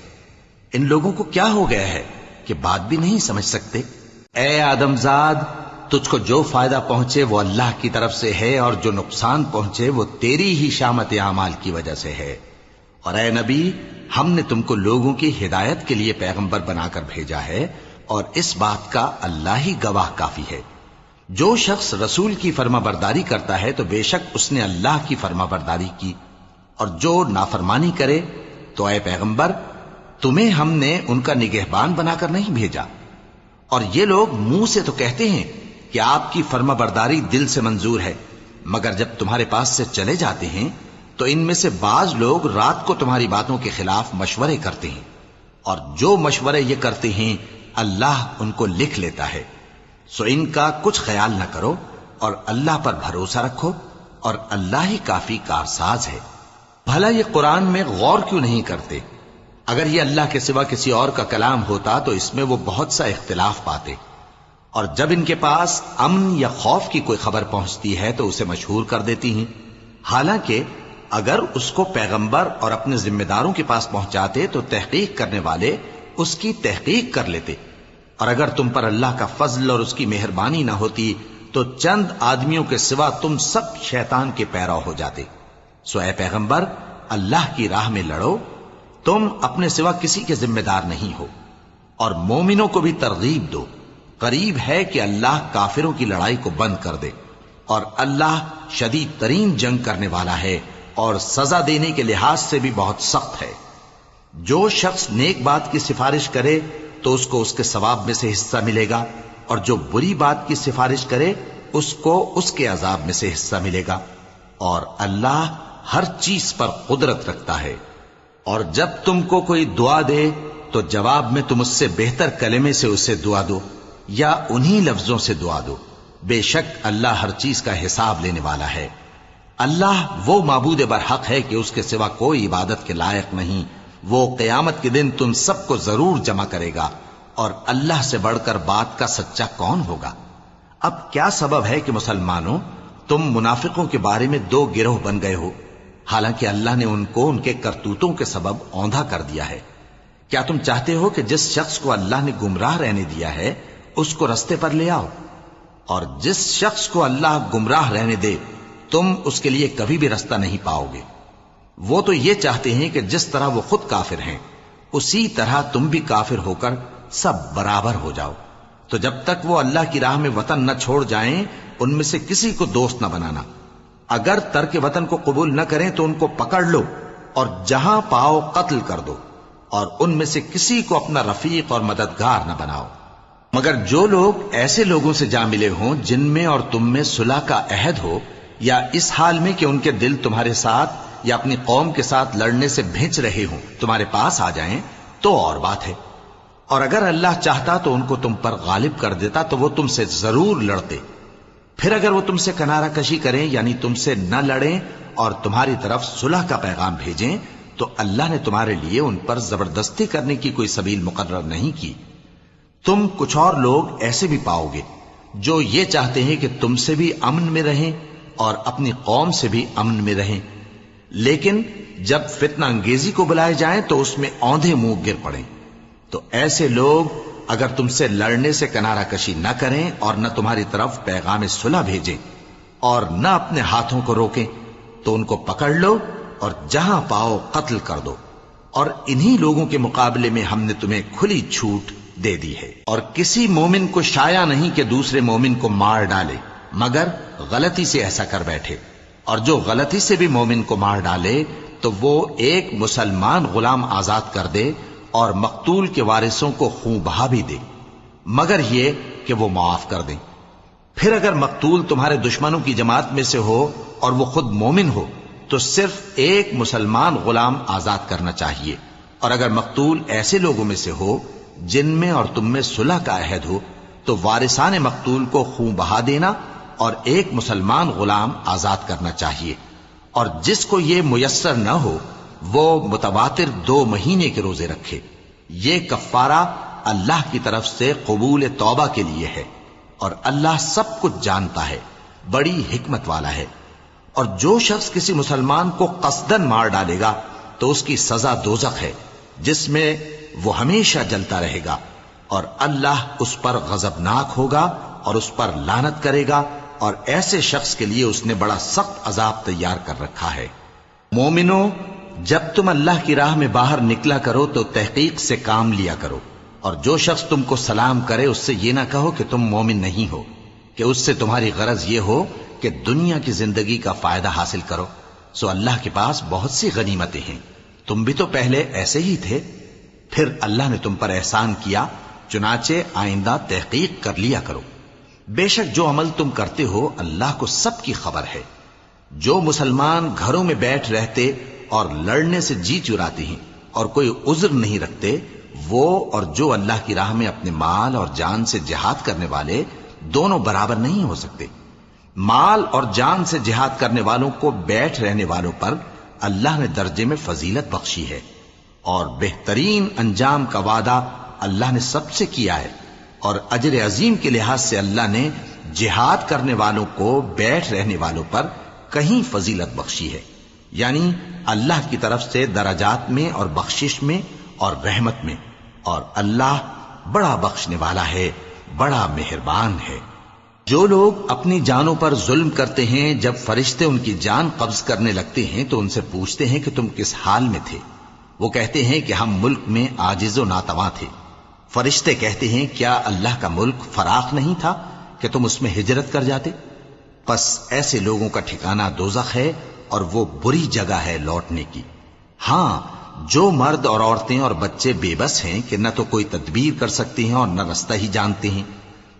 ان لوگوں کو کیا ہو گیا ہے کہ بات بھی نہیں سمجھ سکتے؟ اے آدم زاد، تجھ کو جو فائدہ پہنچے وہ اللہ کی طرف سے ہے، اور جو نقصان پہنچے وہ تیری ہی شامت اعمال کی وجہ سے ہے۔ اور اے نبی، ہم نے تم کو لوگوں کی ہدایت کے لیے پیغمبر بنا کر بھیجا ہے، اور اس بات کا اللہ ہی گواہ کافی ہے۔ جو شخص رسول کی فرما برداری کرتا ہے تو بے شک اس نے اللہ کی فرما برداری کی، اور جو نافرمانی کرے تو اے پیغمبر تمہیں ہم نے ان کا نگہبان بنا کر نہیں بھیجا۔ اور یہ لوگ منہ سے تو کہتے ہیں کہ آپ کی فرما برداری دل سے منظور ہے، مگر جب تمہارے پاس سے چلے جاتے ہیں تو ان میں سے بعض لوگ رات کو تمہاری باتوں کے خلاف مشورے کرتے ہیں، اور جو مشورے یہ کرتے ہیں اللہ ان کو لکھ لیتا ہے۔ سو ان کا کچھ خیال نہ کرو اور اللہ پر بھروسہ رکھو، اور اللہ ہی کافی کارساز ہے۔ بھلا یہ قرآن میں غور کیوں نہیں کرتے؟ اگر یہ اللہ کے سوا کسی اور کا کلام ہوتا تو اس میں وہ بہت سا اختلاف پاتے، اور جب ان کے پاس امن یا خوف کی کوئی خبر پہنچتی ہے تو اسے مشہور کر دیتی ہیں، حالانکہ اگر اس کو پیغمبر اور اپنے ذمہ داروں کے پاس پہنچاتے تو تحقیق کرنے والے اس کی تحقیق کر لیتے، اور اگر تم پر اللہ کا فضل اور اس کی مہربانی نہ ہوتی تو چند آدمیوں کے سوا تم سب شیطان کے پیرو ہو جاتے۔ سو اے پیغمبر، اللہ کی راہ میں لڑو، تم اپنے سوا کسی کے ذمہ دار نہیں ہو، اور مومنوں کو بھی ترغیب دو، قریب ہے کہ اللہ کافروں کی لڑائی کو بند کر دے، اور اللہ شدید ترین جنگ کرنے والا ہے اور سزا دینے کے لحاظ سے بھی بہت سخت ہے۔ جو شخص نیک بات کی سفارش کرے تو اس کو اس کے ثواب میں سے حصہ ملے گا، اور جو بری بات کی سفارش کرے اس کو اس کے عذاب میں سے حصہ ملے گا، اور اللہ ہر چیز پر قدرت رکھتا ہے۔ اور جب تم کو کوئی دعا دے تو جواب میں تم اس سے بہتر کلمے سے اسے دعا دو یا انہی لفظوں سے دعا دو، بے شک اللہ ہر چیز کا حساب لینے والا ہے۔ اللہ وہ معبود برحق ہے کہ اس کے سوا کوئی عبادت کے لائق نہیں، وہ قیامت کے دن تم سب کو ضرور جمع کرے گا، اور اللہ سے بڑھ کر بات کا سچا کون ہوگا؟ اب کیا سبب ہے کہ مسلمانوں تم منافقوں کے بارے میں دو گروہ بن گئے ہو، حالانکہ اللہ نے ان کو ان کے کرتوتوں کے سبب اوندھا کر دیا ہے؟ کیا تم چاہتے ہو کہ جس شخص کو اللہ نے گمراہ رہنے دیا ہے اس کو رستے پر لے آؤ، اور جس شخص کو اللہ گمراہ رہنے دے تم اس کے لیے کبھی بھی رستہ نہیں پاؤ گے؟ وہ تو یہ چاہتے ہیں کہ جس طرح وہ خود کافر ہیں اسی طرح تم بھی کافر ہو کر سب برابر ہو جاؤ۔ تو جب تک وہ اللہ کی راہ میں وطن نہ چھوڑ جائیں ان میں سے کسی کو دوست نہ بنانا، اگر ترک وطن کو قبول نہ کریں تو ان کو پکڑ لو اور جہاں پاؤ قتل کر دو، اور ان میں سے کسی کو اپنا رفیق اور مددگار نہ بناؤ، مگر جو لوگ ایسے لوگوں سے جا ملے ہوں جن میں اور تم میں صلح کا عہد ہو، یا اس حال میں کہ ان کے دل تمہارے ساتھ یا اپنی قوم کے ساتھ لڑنے سے بھنچ رہے ہوں تمہارے پاس آ جائیں تو اور بات ہے، اور اگر اللہ چاہتا تو ان کو تم پر غالب کر دیتا تو وہ تم سے ضرور لڑتے۔ پھر اگر وہ تم سے کنارہ کشی کریں یعنی تم سے نہ لڑیں اور تمہاری طرف صلح کا پیغام بھیجیں تو اللہ نے تمہارے لیے ان پر زبردستی کرنے کی کوئی سبیل مقرر نہیں کی۔ تم کچھ اور لوگ ایسے بھی پاؤ گے جو یہ چاہتے ہیں کہ تم سے بھی امن میں رہیں اور اپنی قوم سے بھی امن میں رہیں، لیکن جب فتنہ انگیزی کو بلائے جائیں تو اس میں اوندھے منہ گر پڑیں۔ تو ایسے لوگ اگر تم سے لڑنے سے کنارہ کشی نہ کریں اور نہ تمہاری طرف پیغام صلح بھیجیں اور نہ اپنے ہاتھوں کو روکیں تو ان کو پکڑ لو اور جہاں پاؤ قتل کر دو، اور انہی لوگوں کے مقابلے میں ہم نے تمہیں کھلی چھوٹ دے دی ہے۔ اور کسی مومن کو شایع نہیں کہ دوسرے مومن کو مار ڈالے مگر غلطی سے ایسا کر بیٹھے، اور جو غلطی سے بھی مومن کو مار ڈالے تو وہ ایک مسلمان غلام آزاد کر دے اور مقتول کے وارثوں کو خون بہا بھی دے، مگر یہ کہ وہ معاف کر دیں۔ پھر اگر مقتول تمہارے دشمنوں کی جماعت میں سے ہو اور وہ خود مومن ہو تو صرف ایک مسلمان غلام آزاد کرنا چاہیے، اور اگر مقتول ایسے لوگوں میں سے ہو جن میں اور تم میں صلح کا عہد ہو تو وارثان مقتول کو خون بہا دینا اور ایک مسلمان غلام آزاد کرنا چاہیے، اور جس کو یہ میسر نہ ہو وہ متواتر 2 مہینے کے روزے رکھے۔ یہ کفارہ اللہ کی طرف سے قبول توبہ کے لیے ہے، اور اللہ سب کچھ جانتا ہے، بڑی حکمت والا ہے۔ اور جو شخص کسی مسلمان کو قصدن مار ڈالے گا تو اس کی سزا دوزخ ہے جس میں وہ ہمیشہ جلتا رہے گا، اور اللہ اس پر غضبناک ہوگا اور اس پر لعنت کرے گا، اور ایسے شخص کے لیے اس نے بڑا سخت عذاب تیار کر رکھا ہے۔ مومنو، جب تم اللہ کی راہ میں باہر نکلا کرو تو تحقیق سے کام لیا کرو، اور جو شخص تم کو سلام کرے اس سے یہ نہ کہو کہ تم مومن نہیں ہو، کہ اس سے تمہاری غرض یہ ہو کہ دنیا کی زندگی کا فائدہ حاصل کرو۔ سو اللہ کے پاس بہت سی غنیمتیں ہیں، تم بھی تو پہلے ایسے ہی تھے، پھر اللہ نے تم پر احسان کیا، چنانچہ آئندہ تحقیق کر لیا کرو۔ بے شک جو عمل تم کرتے ہو اللہ کو سب کی خبر ہے۔ جو مسلمان گھروں میں بیٹھ رہتے اور لڑنے سے جی چراتے ہیں اور کوئی عذر نہیں رکھتے، وہ اور جو اللہ کی راہ میں اپنے مال اور جان سے جہاد کرنے والے دونوں برابر نہیں ہو سکتے۔ مال اور جان سے جہاد کرنے والوں کو بیٹھ رہنے والوں پر اللہ نے درجے میں فضیلت بخشی ہے، اور بہترین انجام کا وعدہ اللہ نے سب سے کیا ہے، اور اجر عظیم کے لحاظ سے اللہ نے جہاد کرنے والوں کو بیٹھ رہنے والوں پر کہیں فضیلت بخشی ہے، یعنی اللہ کی طرف سے درجات میں اور بخشش میں اور رحمت میں، اور اللہ بڑا بخشنے والا ہے، بڑا مہربان ہے۔ جو لوگ اپنی جانوں پر ظلم کرتے ہیں، جب فرشتے ان کی جان قبض کرنے لگتے ہیں تو ان سے پوچھتے ہیں کہ تم کس حال میں تھے؟ وہ کہتے ہیں کہ ہم ملک میں عاجز و ناتواں تھے۔ فرشتے کہتے ہیں کیا اللہ کا ملک فراخ نہیں تھا کہ تم اس میں ہجرت کر جاتے؟ پس ایسے لوگوں کا ٹھکانہ دوزخ ہے، اور وہ بری جگہ ہے لوٹنے کی۔ ہاں، جو مرد اور عورتیں اور بچے بے بس ہیں کہ نہ تو کوئی تدبیر کر سکتے ہیں اور نہ رستہ ہی جانتے ہیں،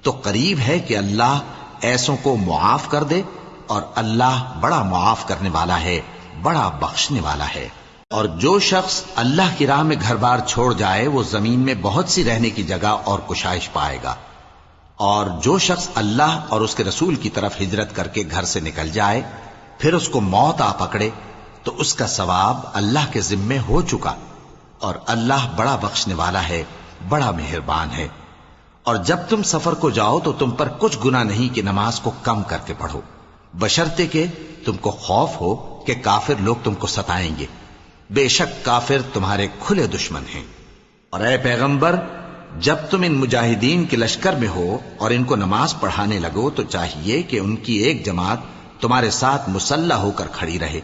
تو قریب ہے کہ اللہ ایسوں کو معاف کر دے، اور اللہ بڑا معاف کرنے والا ہے، بڑا بخشنے والا ہے۔ اور جو شخص اللہ کی راہ میں گھر بار چھوڑ جائے وہ زمین میں بہت سی رہنے کی جگہ اور کشائش پائے گا، اور جو شخص اللہ اور اس کے رسول کی طرف ہجرت کر کے گھر سے نکل جائے پھر اس کو موت آ پکڑے تو اس کا ثواب اللہ کے ذمے ہو چکا، اور اللہ بڑا بخشنے والا ہے، بڑا مہربان ہے۔ اور جب تم سفر کو جاؤ تو تم پر کچھ گناہ نہیں کہ نماز کو کم کر کے پڑھو، بشرطے کہ تم کو خوف ہو کہ کافر لوگ تم کو ستائیں گے، بے شک کافر تمہارے کھلے دشمن ہیں۔ اور اے پیغمبر، جب تم ان مجاہدین کے لشکر میں ہو اور ان کو نماز پڑھانے لگو تو چاہیے کہ ان کی ایک جماعت تمہارے ساتھ مسلح ہو کر کھڑی رہے،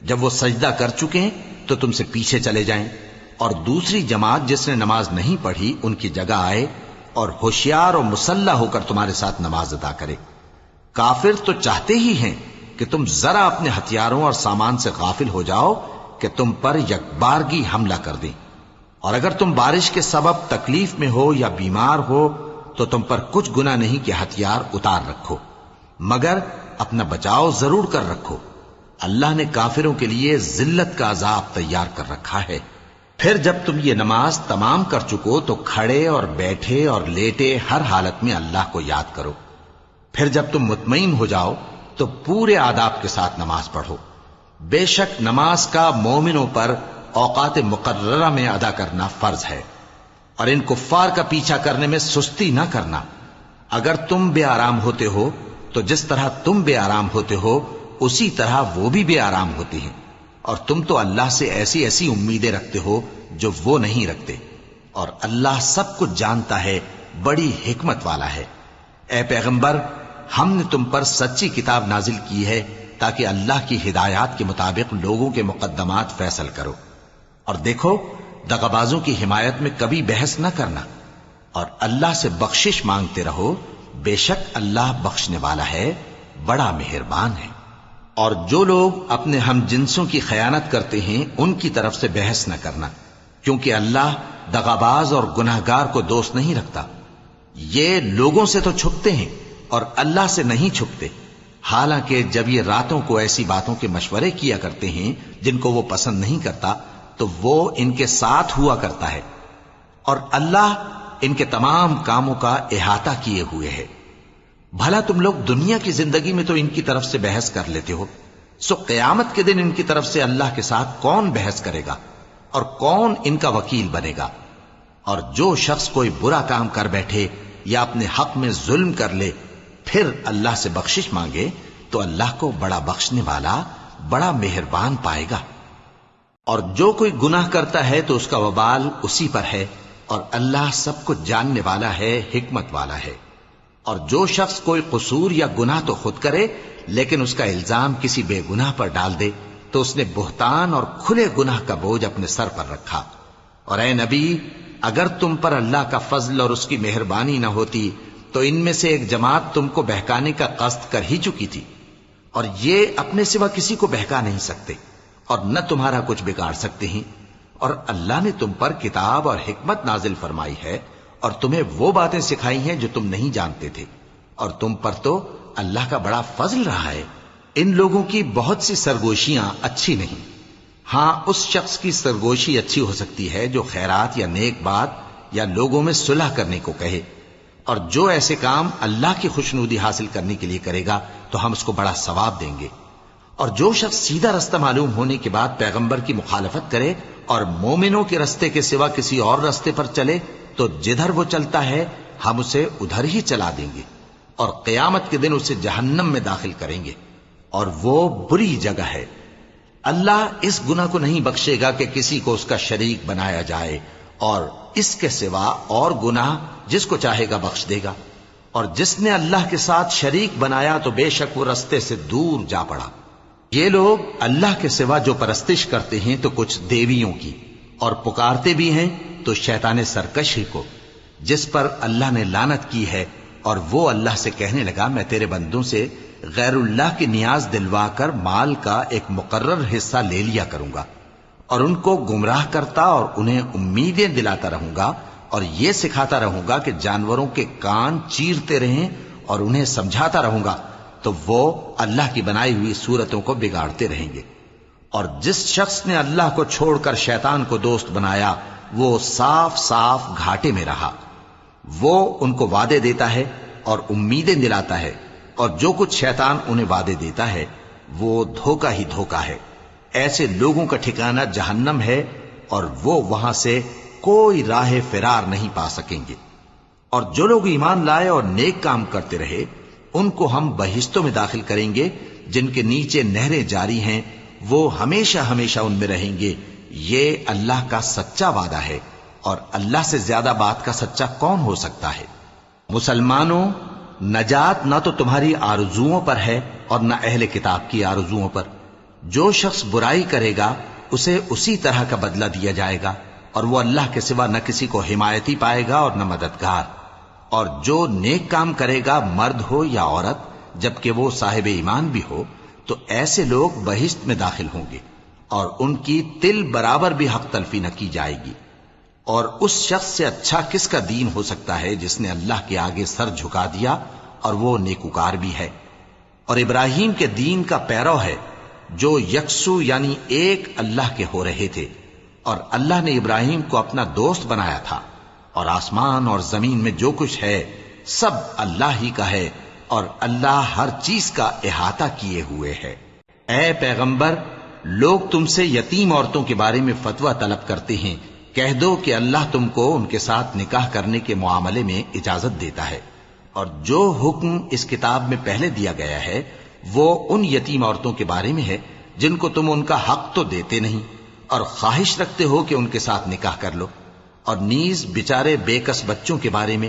جب وہ سجدہ کر چکے تو تم سے پیچھے چلے جائیں، اور دوسری جماعت جس نے نماز نہیں پڑھی ان کی جگہ آئے اور ہوشیار اور مسلح ہو کر تمہارے ساتھ نماز ادا کرے۔ کافر تو چاہتے ہی ہیں کہ تم ذرا اپنے ہتھیاروں اور سامان سے غافل ہو جاؤ کہ تم پر یکبارگی حملہ کر دیں، اور اگر تم بارش کے سبب تکلیف میں ہو یا بیمار ہو تو تم پر کچھ گناہ نہیں کہ ہتھیار اتار رکھو، مگر اپنا بچاؤ ضرور کر رکھو، اللہ نے کافروں کے لیے ذلت کا عذاب تیار کر رکھا ہے۔ پھر جب تم یہ نماز تمام کر چکو تو کھڑے اور بیٹھے اور لیٹے ہر حالت میں اللہ کو یاد کرو۔ پھر جب تم مطمئن ہو جاؤ تو پورے آداب کے ساتھ نماز پڑھو۔ بے شک نماز کا مومنوں پر اوقات مقررہ میں ادا کرنا فرض ہے، اور ان کفار کا پیچھا کرنے میں سستی نہ کرنا۔ اگر تم بے آرام ہوتے ہو تو جس طرح تم بے آرام ہوتے ہو اسی طرح وہ بھی بے آرام ہوتے ہیں، اور تم تو اللہ سے ایسی ایسی امیدیں رکھتے ہو جو وہ نہیں رکھتے، اور اللہ سب کچھ جانتا ہے، بڑی حکمت والا ہے۔ اے پیغمبر، ہم نے تم پر سچی کتاب نازل کی ہے تاکہ اللہ کی ہدایات کے مطابق لوگوں کے مقدمات فیصل کرو، اور دیکھو دغابازوں کی حمایت میں کبھی بحث نہ کرنا، اور اللہ سے بخشش مانگتے رہو، بے شک اللہ بخشنے والا ہے، بڑا مہربان ہے۔ اور جو لوگ اپنے ہم جنسوں کی خیانت کرتے ہیں ان کی طرف سے بحث نہ کرنا، کیونکہ اللہ دغاباز اور گناہگار کو دوست نہیں رکھتا۔ یہ لوگوں سے تو چھپتے ہیں اور اللہ سے نہیں چھپتے، حالانکہ جب یہ راتوں کو ایسی باتوں کے مشورے کیا کرتے ہیں جن کو وہ پسند نہیں کرتا تو وہ ان کے ساتھ ہوا کرتا ہے، اور اللہ ان کے تمام کاموں کا احاطہ کیے ہوئے ہے۔ بھلا تم لوگ دنیا کی زندگی میں تو ان کی طرف سے بحث کر لیتے ہو، سو قیامت کے دن ان کی طرف سے اللہ کے ساتھ کون بحث کرے گا اور کون ان کا وکیل بنے گا؟ اور جو شخص کوئی برا کام کر بیٹھے یا اپنے حق میں ظلم کر لے پھر اللہ سے بخشش مانگے تو اللہ کو بڑا بخشنے والا، بڑا مہربان پائے گا۔ اور جو کوئی گناہ کرتا ہے تو اس کا وبال اسی پر ہے، اور اللہ سب کچھ جاننے والا ہے، حکمت والا ہے۔ اور جو شخص کوئی قصور یا گناہ تو خود کرے لیکن اس کا الزام کسی بے گناہ پر ڈال دے تو اس نے بہتان اور کھلے گناہ کا بوجھ اپنے سر پر رکھا۔ اور اے نبی، اگر تم پر اللہ کا فضل اور اس کی مہربانی نہ ہوتی تو ان میں سے ایک جماعت تم کو بہکانے کا قصد کر ہی چکی تھی، اور یہ اپنے سوا کسی کو بہکا نہیں سکتے اور نہ تمہارا کچھ بگاڑ سکتے ہیں۔ اور اللہ نے تم پر کتاب اور حکمت نازل فرمائی ہے اور تمہیں وہ باتیں سکھائی ہیں جو تم نہیں جانتے تھے، اور تم پر تو اللہ کا بڑا فضل رہا ہے۔ ان لوگوں کی بہت سی سرگوشیاں اچھی نہیں، ہاں اس شخص کی سرگوشی اچھی ہو سکتی ہے جو خیرات یا نیک بات یا لوگوں میں صلح کرنے کو کہے، اور جو ایسے کام اللہ کی خوشنودی حاصل کرنے کے لیے کرے گا تو ہم اس کو بڑا ثواب دیں گے۔ اور جو شخص سیدھا رستہ معلوم ہونے کے بعد پیغمبر کی مخالفت کرے اور مومنوں کے رستے کے سوا کسی اور رستے پر چلے تو جدھر وہ چلتا ہے ہم اسے ادھر ہی چلا دیں گے، اور قیامت کے دن اسے جہنم میں داخل کریں گے، اور وہ بری جگہ ہے۔ اللہ اس گناہ کو نہیں بخشے گا کہ کسی کو اس کا شریک بنایا جائے، اور اس کے سوا اور گناہ جس کو چاہے گا بخش دے گا، اور جس نے اللہ کے ساتھ شریک بنایا تو بے شک وہ رستے سے دور جا پڑا۔ یہ لوگ اللہ کے سوا جو پرستش کرتے ہیں تو کچھ دیویوں کی، اور پکارتے بھی ہیں تو شیطان سرکش ہی کو، جس پر اللہ نے لعنت کی ہے، اور وہ اللہ سے کہنے لگا میں تیرے بندوں سے غیر اللہ کی نیاز دلوا کر مال کا ایک مقرر حصہ لے لیا کروں گا، اور ان کو گمراہ کرتا اور انہیں امیدیں دلاتا رہوں گا، اور یہ سکھاتا رہوں گا کہ جانوروں کے کان چیرتے رہیں، اور انہیں سمجھاتا رہوں گا تو وہ اللہ کی بنائی ہوئی صورتوں کو بگاڑتے رہیں گے۔ اور جس شخص نے اللہ کو چھوڑ کر شیطان کو دوست بنایا وہ صاف صاف گھاٹے میں رہا۔ وہ ان کو وعدے دیتا ہے اور امیدیں دلاتا ہے، اور جو کچھ شیطان انہیں وعدے دیتا ہے وہ دھوکہ ہی دھوکہ ہے۔ ایسے لوگوں کا ٹھکانہ جہنم ہے، اور وہ وہاں سے کوئی راہ فرار نہیں پا سکیں گے۔ اور جو لوگ ایمان لائے اور نیک کام کرتے رہے ان کو ہم بہشتوں میں داخل کریں گے جن کے نیچے نہریں جاری ہیں، وہ ہمیشہ ہمیشہ ان میں رہیں گے۔ یہ اللہ کا سچا وعدہ ہے، اور اللہ سے زیادہ بات کا سچا کون ہو سکتا ہے؟ مسلمانوں، نجات نہ تو تمہاری آرزوؤں پر ہے اور نہ اہل کتاب کی آرزوؤں پر۔ جو شخص برائی کرے گا اسے اسی طرح کا بدلہ دیا جائے گا، اور وہ اللہ کے سوا نہ کسی کو حمایتی پائے گا اور نہ مددگار۔ اور جو نیک کام کرے گا مرد ہو یا عورت جبکہ وہ صاحب ایمان بھی ہو تو ایسے لوگ بہشت میں داخل ہوں گے، اور ان کی تل برابر بھی حق تلفی نہ کی جائے گی۔ اور اس شخص سے اچھا کس کا دین ہو سکتا ہے جس نے اللہ کے آگے سر جھکا دیا اور وہ نیکوکار بھی ہے، اور ابراہیم کے دین کا پیرو ہے جو یکسو یعنی ایک اللہ کے ہو رہے تھے، اور اللہ نے ابراہیم کو اپنا دوست بنایا تھا۔ اور آسمان اور زمین میں جو کچھ ہے سب اللہ ہی کا ہے، اور اللہ ہر چیز کا احاطہ کیے ہوئے ہے۔ اے پیغمبر، لوگ تم سے یتیم عورتوں کے بارے میں فتویٰ طلب کرتے ہیں، کہہ دو کہ اللہ تم کو ان کے ساتھ نکاح کرنے کے معاملے میں اجازت دیتا ہے، اور جو حکم اس کتاب میں پہلے دیا گیا ہے وہ ان یتیم عورتوں کے بارے میں ہے جن کو تم ان کا حق تو دیتے نہیں، اور خواہش رکھتے ہو کہ ان کے ساتھ نکاح کر لو، اور نیز بیچارے بے کس بچوں کے بارے میں،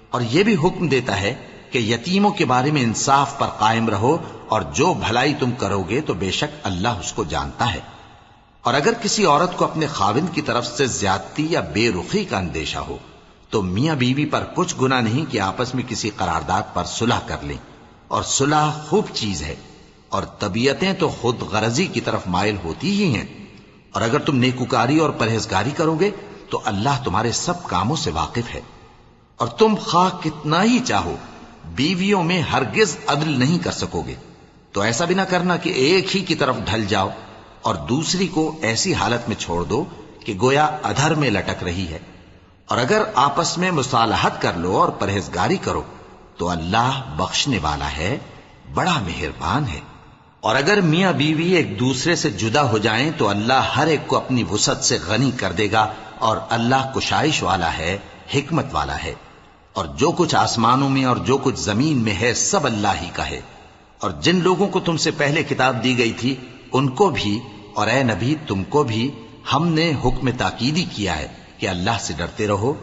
اور یہ بھی حکم دیتا ہے کہ یتیموں کے بارے میں انصاف پر قائم رہو، اور جو بھلائی تم کرو گے تو بے شک اللہ اس کو جانتا ہے۔ اور اگر کسی عورت کو اپنے خاوند کی طرف سے زیادتی یا بے رخی کا اندیشہ ہو تو میاں بیوی پر کچھ گناہ نہیں کہ آپس میں کسی قرارداد پر صلح کر لیں، اور صلح خوب چیز ہے، اور طبیعتیں تو خود غرضی کی طرف مائل ہوتی ہی ہیں۔ اور اگر تم نیکوکاری اور پرہیزگاری کرو گے تو اللہ تمہارے سب کاموں سے واقف ہے۔ اور تم خواہ کتنا ہی چاہو بیویوں میں ہرگز عدل نہیں کر سکو گے، تو ایسا بھی نہ کرنا کہ ایک ہی کی طرف ڈھل جاؤ اور دوسری کو ایسی حالت میں چھوڑ دو کہ گویا ادھر میں لٹک رہی ہے۔ اور اگر آپس میں مصالحت کر لو اور پرہیزگاری کرو تو اللہ بخشنے والا ہے، بڑا مہربان ہے۔ اور اگر میاں بیوی ایک دوسرے سے جدا ہو جائیں تو اللہ ہر ایک کو اپنی وسعت سے غنی کر دے گا، اور اللہ کشائش والا ہے، حکمت والا ہے۔ اور جو کچھ آسمانوں میں اور جو کچھ زمین میں ہے سب اللہ ہی کا ہے۔ اور جن لوگوں کو تم سے پہلے کتاب دی گئی تھی ان کو بھی اور اے نبی تم کو بھی ہم نے حکم تاکیدی کیا ہے کہ اللہ سے ڈرتے رہو،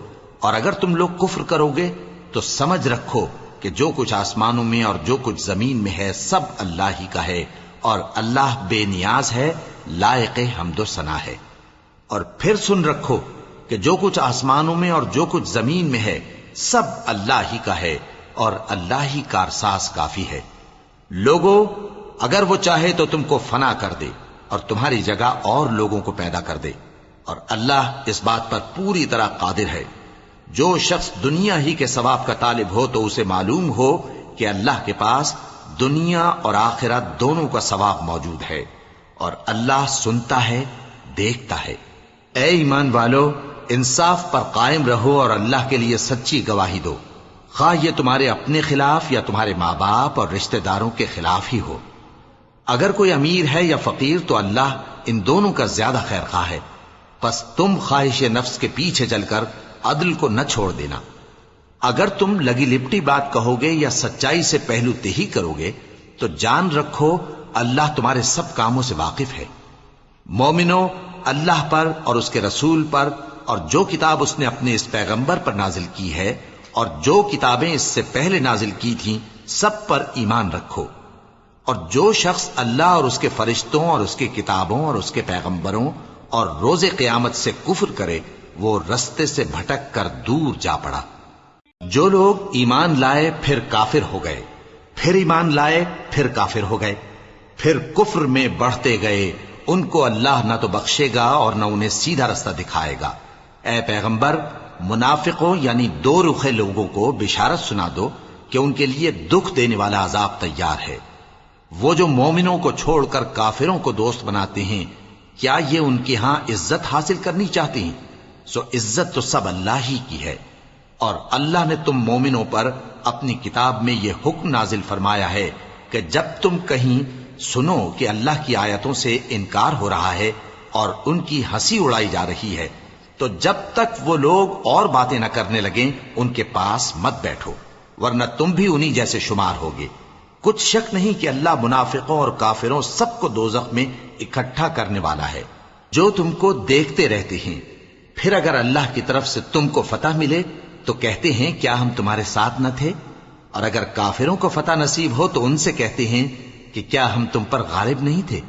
اور اگر تم لوگ کفر کرو گے تو سمجھ رکھو کہ جو کچھ آسمانوں میں اور جو کچھ زمین میں ہے سب اللہ ہی کا ہے، اور اللہ بے نیاز ہے، لائق حمد و ثنا ہے۔ اور پھر سن رکھو کہ جو کچھ آسمانوں میں اور جو کچھ زمین میں ہے سب اللہ ہی کا ہے، اور اللہ ہی کارساز کافی ہے۔ لوگوں، اگر وہ چاہے تو تم کو فنا کر دے اور تمہاری جگہ اور لوگوں کو پیدا کر دے، اور اللہ اس بات پر پوری طرح قادر ہے۔ جو شخص دنیا ہی کے ثواب کا طالب ہو تو اسے معلوم ہو کہ اللہ کے پاس دنیا اور آخرت دونوں کا ثواب موجود ہے، اور اللہ سنتا ہے، دیکھتا ہے۔ اے ایمان والو، انصاف پر قائم رہو اور اللہ کے لیے سچی گواہی دو، خواہ یہ تمہارے اپنے خلاف یا تمہارے ماں باپ اور رشتہ داروں کے خلاف ہی ہو۔ اگر کوئی امیر ہے یا فقیر تو اللہ ان دونوں کا زیادہ خیر خواہ ہے۔ پس تم خواہش نفس کے پیچھے چل کر عدل کو نہ چھوڑ دینا. اگر تم لگی لپٹی بات کہو گے یا سچائی سے پہلو تہی کرو گے تو جان رکھو اللہ تمہارے سب کاموں سے واقف ہے. مومنو، اللہ پر اور اس کے رسول پر اور جو کتاب اس نے اپنے اس پیغمبر پر نازل کی ہے اور جو کتابیں اس سے پہلے نازل کی تھیں سب پر ایمان رکھو. اور جو شخص اللہ اور اس کے فرشتوں اور اس کی کتابوں اور اس کے پیغمبروں اور روز قیامت سے کفر کرے وہ رستے سے بھٹک کر دور جا پڑا. جو لوگ ایمان لائے پھر کافر ہو گئے، پھر ایمان لائے پھر کافر ہو گئے، پھر کفر میں بڑھتے گئے، ان کو اللہ نہ تو بخشے گا اور نہ انہیں سیدھا رستہ دکھائے گا. اے پیغمبر، منافقوں یعنی دو رخے لوگوں کو بشارت سنا دو کہ ان کے لیے دکھ دینے والا عذاب تیار ہے. وہ جو مومنوں کو چھوڑ کر کافروں کو دوست بناتے ہیں، کیا یہ ان کے ہاں عزت حاصل کرنی چاہتے ہیں؟ سو عزت تو سب اللہ ہی کی ہے. اور اللہ نے تم مومنوں پر اپنی کتاب میں یہ حکم نازل فرمایا ہے کہ جب تم کہیں سنو کہ اللہ کی آیتوں سے انکار ہو رہا ہے اور ان کی ہنسی اڑائی جا رہی ہے تو جب تک وہ لوگ اور باتیں نہ کرنے لگیں ان کے پاس مت بیٹھو، ورنہ تم بھی انہی جیسے شمار ہوگے. کچھ شک نہیں کہ اللہ منافقوں اور کافروں سب کو دوزخ میں اکٹھا کرنے والا ہے جو تم کو دیکھتے رہتے ہیں. پھر اگر اللہ کی طرف سے تم کو فتح ملے تو کہتے ہیں کیا ہم تمہارے ساتھ نہ تھے، اور اگر کافروں کو فتح نصیب ہو تو ان سے کہتے ہیں کہ کیا ہم تم پر غالب نہیں تھے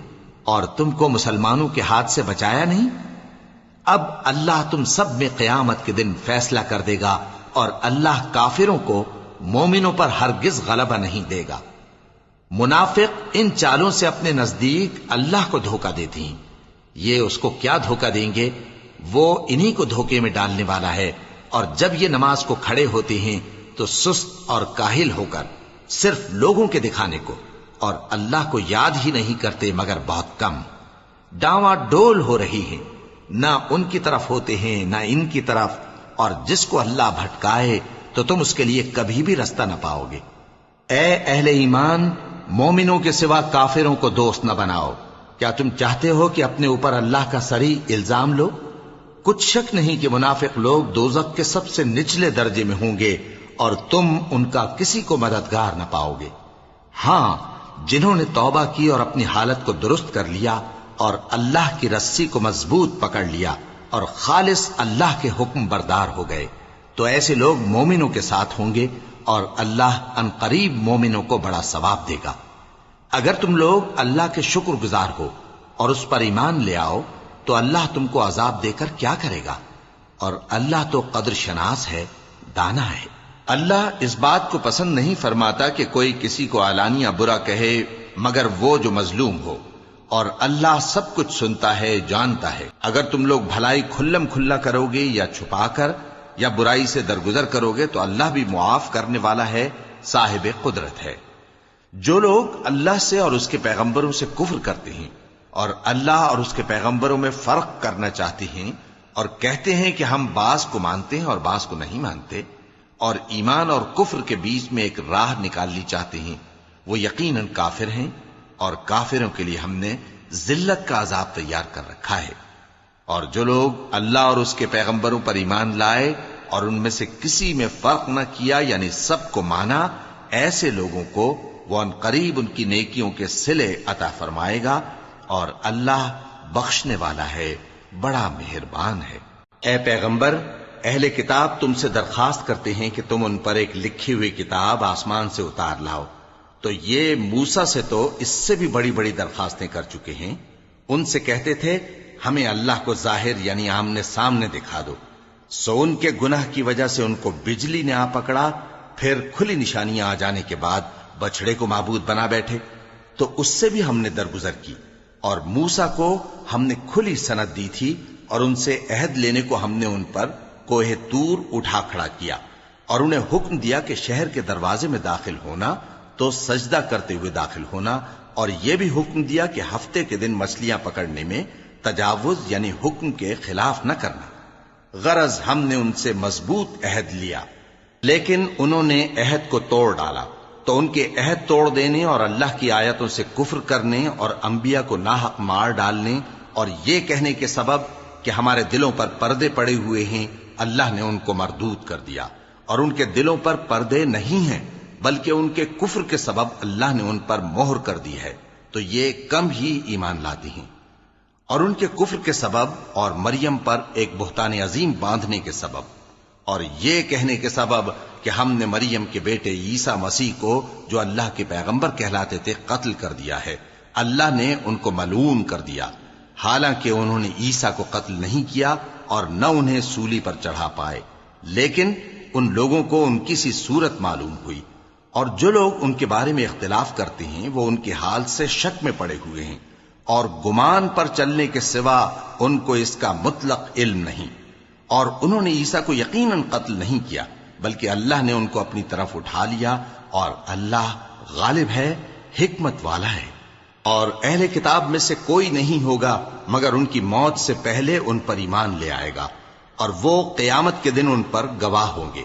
اور تم کو مسلمانوں کے ہاتھ سے بچایا نہیں. اب اللہ تم سب میں قیامت کے دن فیصلہ کر دے گا اور اللہ کافروں کو مومنوں پر ہرگز غلبہ نہیں دے گا. منافق ان چالوں سے اپنے نزدیک اللہ کو دھوکہ دیتے ہیں. یہ اس کو کیا دھوکہ دیں گے؟ وہ انہی کو دھوکے میں ڈالنے والا ہے. اور جب یہ نماز کو کھڑے ہوتے ہیں تو سست اور کاہل ہو کر صرف لوگوں کے دکھانے کو اور اللہ کو یاد ہی نہیں کرتے مگر بہت کم. ڈاواں ڈول ہو رہی ہیں، نہ ان کی طرف ہوتے ہیں نہ ان کی طرف، اور جس کو اللہ بھٹکائے تو تم اس کے لیے کبھی بھی رستہ نہ پاؤ گے. اے اہل ایمان، مومنوں کے سوا کافروں کو دوست نہ بناؤ. کیا تم چاہتے ہو کہ اپنے اوپر اللہ کا صریح الزام لو؟ کچھ شک نہیں کہ منافق لوگ دوزخ کے سب سے نچلے درجے میں ہوں گے اور تم ان کا کسی کو مددگار نہ پاؤ گے. ہاں، جنہوں نے توبہ کی اور اپنی حالت کو درست کر لیا اور اللہ کی رسی کو مضبوط پکڑ لیا اور خالص اللہ کے حکم بردار ہو گئے تو ایسے لوگ مومنوں کے ساتھ ہوں گے اور اللہ ان قریب مومنوں کو بڑا ثواب دے گا. اگر تم لوگ اللہ کے شکر گزار ہو اور اس پر ایمان لے آؤ تو اللہ تم کو عذاب دے کر کیا کرے گا، اور اللہ تو قدر شناس ہے، دانا ہے. اللہ اس بات کو پسند نہیں فرماتا کہ کوئی کسی کو علانیہ برا کہے مگر وہ جو مظلوم ہو، اور اللہ سب کچھ سنتا ہے، جانتا ہے. اگر تم لوگ بھلائی کھلم کھلا کرو گے یا چھپا کر یا برائی سے درگزر کرو گے تو اللہ بھی معاف کرنے والا ہے، صاحب قدرت ہے. جو لوگ اللہ سے اور اس کے پیغمبروں سے کفر کرتے ہیں اور اللہ اور اس کے پیغمبروں میں فرق کرنا چاہتے ہیں اور کہتے ہیں کہ ہم بعض کو مانتے ہیں اور بعض کو نہیں مانتے، اور ایمان اور کفر کے بیچ میں ایک راہ نکالنی چاہتے ہیں، وہ یقیناً کافر ہیں، اور کافروں کے لیے ہم نے ذلت کا عذاب تیار کر رکھا ہے. اور جو لوگ اللہ اور اس کے پیغمبروں پر ایمان لائے اور ان میں سے کسی میں فرق نہ کیا یعنی سب کو مانا، ایسے لوگوں کو وہ ان قریب ان کی نیکیوں کے صلے عطا فرمائے گا، اور اللہ بخشنے والا ہے، بڑا مہربان ہے. اے پیغمبر، اہل کتاب تم سے درخواست کرتے ہیں کہ تم ان پر ایک لکھی ہوئی کتاب آسمان سے اتار لاؤ. تو یہ موسیٰ سے تو اس سے بھی بڑی بڑی درخواستیں کر چکے ہیں. ان سے کہتے تھے ہمیں اللہ کو ظاہر یعنی آمنے سامنے دکھا دو. سو ان کے گناہ کی وجہ سے ان کو بجلی نے آ پکڑا، پھر کھلی نشانیاں آ جانے کے بعد بچڑے کو معبود بنا بیٹھے. تو اس سے بھی ہم نے درگزر کی، اور موسیٰ کو ہم نے کھلی سند دی تھی، اور ان سے عہد لینے کو ہم نے ان پر کوہ طور اٹھا کھڑا کیا، اور انہیں حکم دیا کہ شہر کے دروازے میں داخل ہونا تو سجدہ کرتے ہوئے داخل ہونا، اور یہ بھی حکم دیا کہ ہفتے کے دن مچھلیاں پکڑنے میں تجاوز یعنی حکم کے خلاف نہ کرنا. غرض ہم نے ان سے مضبوط عہد لیا، لیکن انہوں نے عہد کو توڑ ڈالا. تو ان کے عہد توڑ دینے اور اللہ کی آیتوں سے کفر کرنے اور انبیاء کو ناحق مار ڈالنے اور یہ کہنے کے سبب کہ ہمارے دلوں پر پردے پڑے ہوئے ہیں، اللہ نے ان کو مردود کر دیا، اور ان کے دلوں پر پردے نہیں ہیں بلکہ ان کے کفر کے سبب اللہ نے ان پر مہر کر دی ہے، تو یہ کم ہی ایمان لاتی ہیں۔ اور ان کے کفر کے سبب اور مریم پر ایک بہتان عظیم باندھنے کے سبب اور یہ کہنے کے سبب کہ ہم نے مریم کے بیٹے عیسیٰ مسیح کو جو اللہ کے پیغمبر کہلاتے تھے قتل کر دیا ہے، اللہ نے ان کو ملعون کر دیا، حالانکہ انہوں نے عیسیٰ کو قتل نہیں کیا اور نہ انہیں سولی پر چڑھا پائے، لیکن ان لوگوں کو ان کی سی صورت معلوم ہوئی، اور جو لوگ ان کے بارے میں اختلاف کرتے ہیں وہ ان کے حال سے شک میں پڑے ہوئے ہیں، اور گمان پر چلنے کے سوا ان کو اس کا مطلق علم نہیں، اور انہوں نے عیسیٰ کو یقیناً قتل نہیں کیا بلکہ اللہ نے ان کو اپنی طرف اٹھا لیا، اور اللہ غالب ہے، حکمت والا ہے۔ اور اہل کتاب میں سے کوئی نہیں ہوگا مگر ان کی موت سے پہلے ان پر ایمان لے آئے گا، اور وہ قیامت کے دن ان پر گواہ ہوں گے۔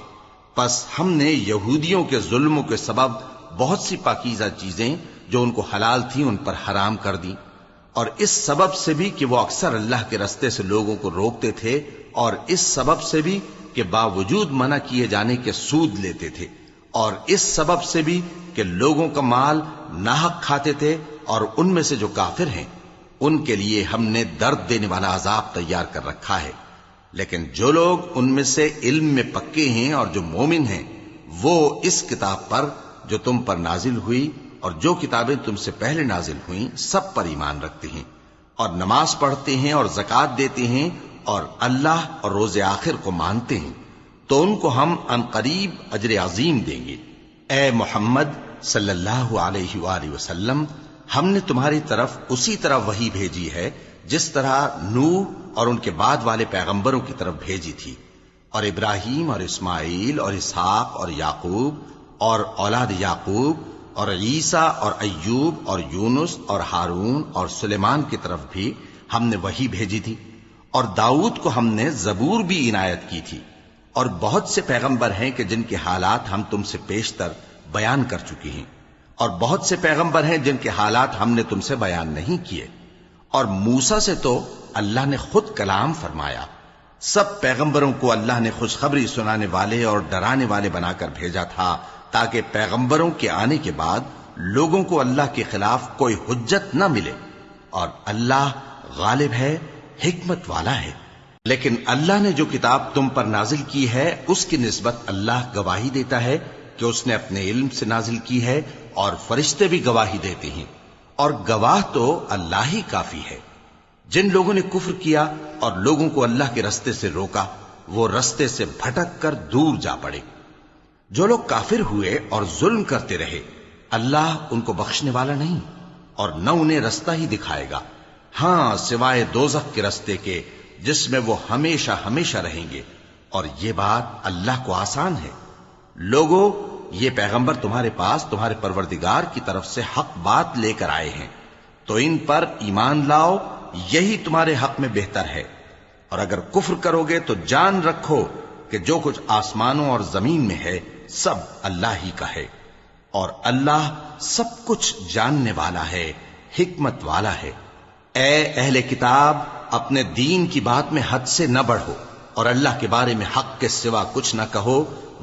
پس ہم نے یہودیوں کے ظلموں کے سبب بہت سی پاکیزہ چیزیں جو ان کو حلال تھیں ان پر حرام کر دیں، اور اس سبب سے بھی کہ وہ اکثر اللہ کے رستے سے لوگوں کو روکتے تھے، اور اس سبب سے بھی کہ باوجود منع کیے جانے کے سود لیتے تھے، اور اس سبب سے بھی کہ لوگوں کا مال ناحق کھاتے تھے، اور ان میں سے جو کافر ہیں ان کے لیے ہم نے درد دینے والا عذاب تیار کر رکھا ہے۔ لیکن جو لوگ ان میں سے علم میں پکے ہیں اور جو مومن ہیں وہ اس کتاب پر جو تم پر نازل ہوئی اور جو کتابیں تم سے پہلے نازل ہوئیں سب پر ایمان رکھتے ہیں، اور نماز پڑھتے ہیں اور زکوٰۃ دیتے ہیں اور اللہ اور روز آخر کو مانتے ہیں، تو ان کو ہم عنقریب اجر عظیم دیں گے۔ اے محمد صلی اللہ علیہ وآلہ وسلم، ہم نے تمہاری طرف اسی طرح وحی بھیجی ہے جس طرح نوح اور ان کے بعد والے پیغمبروں کی طرف بھیجی تھی، اور ابراہیم اور اسماعیل اور اسحاق اور یعقوب اور اولاد یعقوب اور عیسیٰ اور ایوب اور یونس اور ہارون اور سلیمان کی طرف بھی ہم نے وحی بھیجی تھی، اور داؤد کو ہم نے زبور بھی عنایت کی تھی، اور بہت سے پیغمبر ہیں کہ جن کے حالات ہم تم سے پیشتر بیان کر چکے ہیں، اور بہت سے پیغمبر ہیں جن کے حالات ہم نے تم سے بیان نہیں کیے، اور موسیٰ سے تو اللہ نے خود کلام فرمایا۔ سب پیغمبروں کو اللہ نے خوشخبری سنانے والے اور ڈرانے والے بنا کر بھیجا تھا تاکہ پیغمبروں کے آنے کے بعد لوگوں کو اللہ کے خلاف کوئی حجت نہ ملے، اور اللہ غالب ہے، حکمت والا ہے۔ لیکن اللہ نے جو کتاب تم پر نازل کی ہے اس کی نسبت اللہ گواہی دیتا ہے کہ اس نے اپنے علم سے نازل کی ہے، اور فرشتے بھی گواہی دیتے ہیں، اور گواہ تو اللہ ہی کافی ہے۔ جن لوگوں نے کفر کیا اور لوگوں کو اللہ کے رستے سے روکا وہ رستے سے بھٹک کر دور جا پڑے۔ جو لوگ کافر ہوئے اور ظلم کرتے رہے اللہ ان کو بخشنے والا نہیں، اور نہ انہیں رستہ ہی دکھائے گا، ہاں سوائے دوزخ کے رستے کے جس میں وہ ہمیشہ ہمیشہ رہیں گے، اور یہ بات اللہ کو آسان ہے۔ لوگوں، یہ پیغمبر تمہارے پاس تمہارے پروردگار کی طرف سے حق بات لے کر آئے ہیں، تو ان پر ایمان لاؤ، یہی تمہارے حق میں بہتر ہے، اور اگر کفر کرو گے تو جان رکھو کہ جو کچھ آسمانوں اور زمین میں ہے سب اللہ ہی کا ہے، اور اللہ سب کچھ جاننے والا ہے، حکمت والا ہے۔ اے اہل کتاب، اپنے دین کی بات میں حد سے نہ بڑھو، اور اللہ کے بارے میں حق کے سوا کچھ نہ کہو۔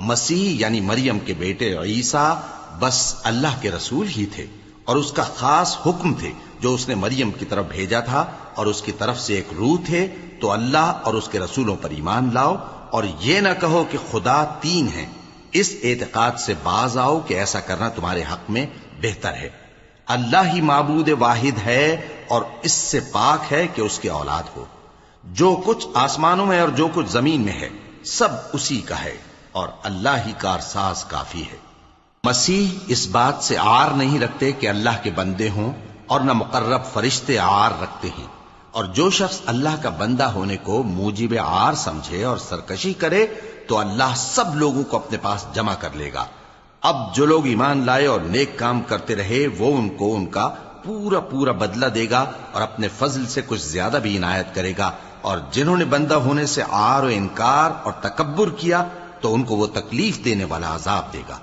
مسیح یعنی مریم کے بیٹے عیسیٰ بس اللہ کے رسول ہی تھے، اور اس کا خاص حکم تھے جو اس نے مریم کی طرف بھیجا تھا، اور اس کی طرف سے ایک روح تھے، تو اللہ اور اس کے رسولوں پر ایمان لاؤ، اور یہ نہ کہو کہ خدا تین ہیں، اس اعتقاد سے باز آؤ کہ ایسا کرنا تمہارے حق میں بہتر ہے۔ اللہ ہی معبود واحد ہے اور اس سے پاک ہے کہ اس کی اولاد ہو۔ جو کچھ آسمانوں میں اور جو کچھ زمین میں ہے سب اسی کا ہے، اور اللہ ہی کارساز کافی ہے۔ مسیح اس بات سے عار نہیں رکھتے کہ اللہ کے بندے ہوں، اور نہ مقرب فرشتے عار رکھتے ہیں، اور جو شخص اللہ کا بندہ ہونے کو موجب عار سمجھے اور سرکشی کرے تو اللہ سب لوگوں کو اپنے پاس جمع کر لے گا۔ اب جو لوگ ایمان لائے اور نیک کام کرتے رہے وہ ان کو ان کا پورا پورا بدلہ دے گا، اور اپنے فضل سے کچھ زیادہ بھی عنایت کرے گا، اور جنہوں نے بندہ ہونے سے عار و انکار اور تکبر کیا تو ان کو وہ تکلیف دینے والا عذاب دے گا،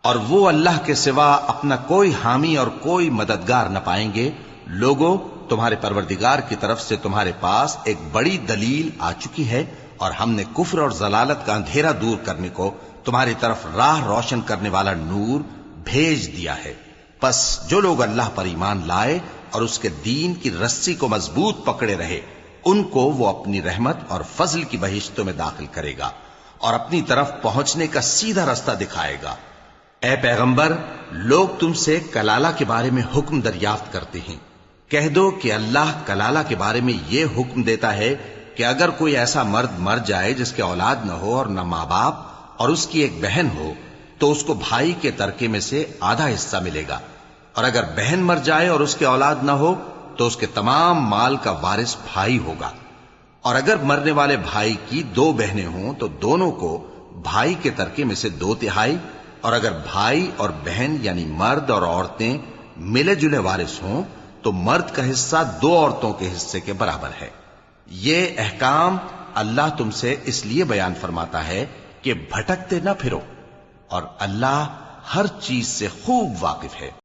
اور وہ اللہ کے سوا اپنا کوئی حامی اور کوئی مددگار نہ پائیں گے۔ لوگوں، تمہارے پروردگار کی طرف سے تمہارے پاس ایک بڑی دلیل آ چکی ہے، اور ہم نے کفر اور ضلالت کا اندھیرا دور کرنے کو تمہاری طرف راہ روشن کرنے والا نور بھیج دیا ہے۔ پس جو لوگ اللہ پر ایمان لائے اور اس کے دین کی رسی کو مضبوط پکڑے رہے، ان کو وہ اپنی رحمت اور فضل کی بہشتوں میں داخل کرے گا اور اپنی طرف پہنچنے کا سیدھا رستہ دکھائے گا۔ اے پیغمبر، لوگ تم سے کلالہ کے بارے میں حکم دریافت کرتے ہیں، کہہ دو کہ اللہ کلالہ کے بارے میں یہ حکم دیتا ہے کہ اگر کوئی ایسا مرد مر جائے جس کے اولاد نہ ہو اور نہ ماں باپ اور اس کی ایک بہن ہو، تو اس کو بھائی کے ترکے میں سے آدھا حصہ ملے گا، اور اگر بہن مر جائے اور اس کے اولاد نہ ہو تو اس کے تمام مال کا وارث بھائی ہوگا، اور اگر مرنے والے بھائی کی 2 بہنیں ہوں تو دونوں کو بھائی کے ترکے میں سے 2/3، اور اگر بھائی اور بہن یعنی مرد اور عورتیں ملے جلے وارث ہوں تو مرد کا حصہ 2 عورتوں کے حصے کے برابر ہے۔ یہ احکام اللہ تم سے اس لیے بیان فرماتا ہے کہ بھٹکتے نہ پھرو، اور اللہ ہر چیز سے خوب واقف ہے۔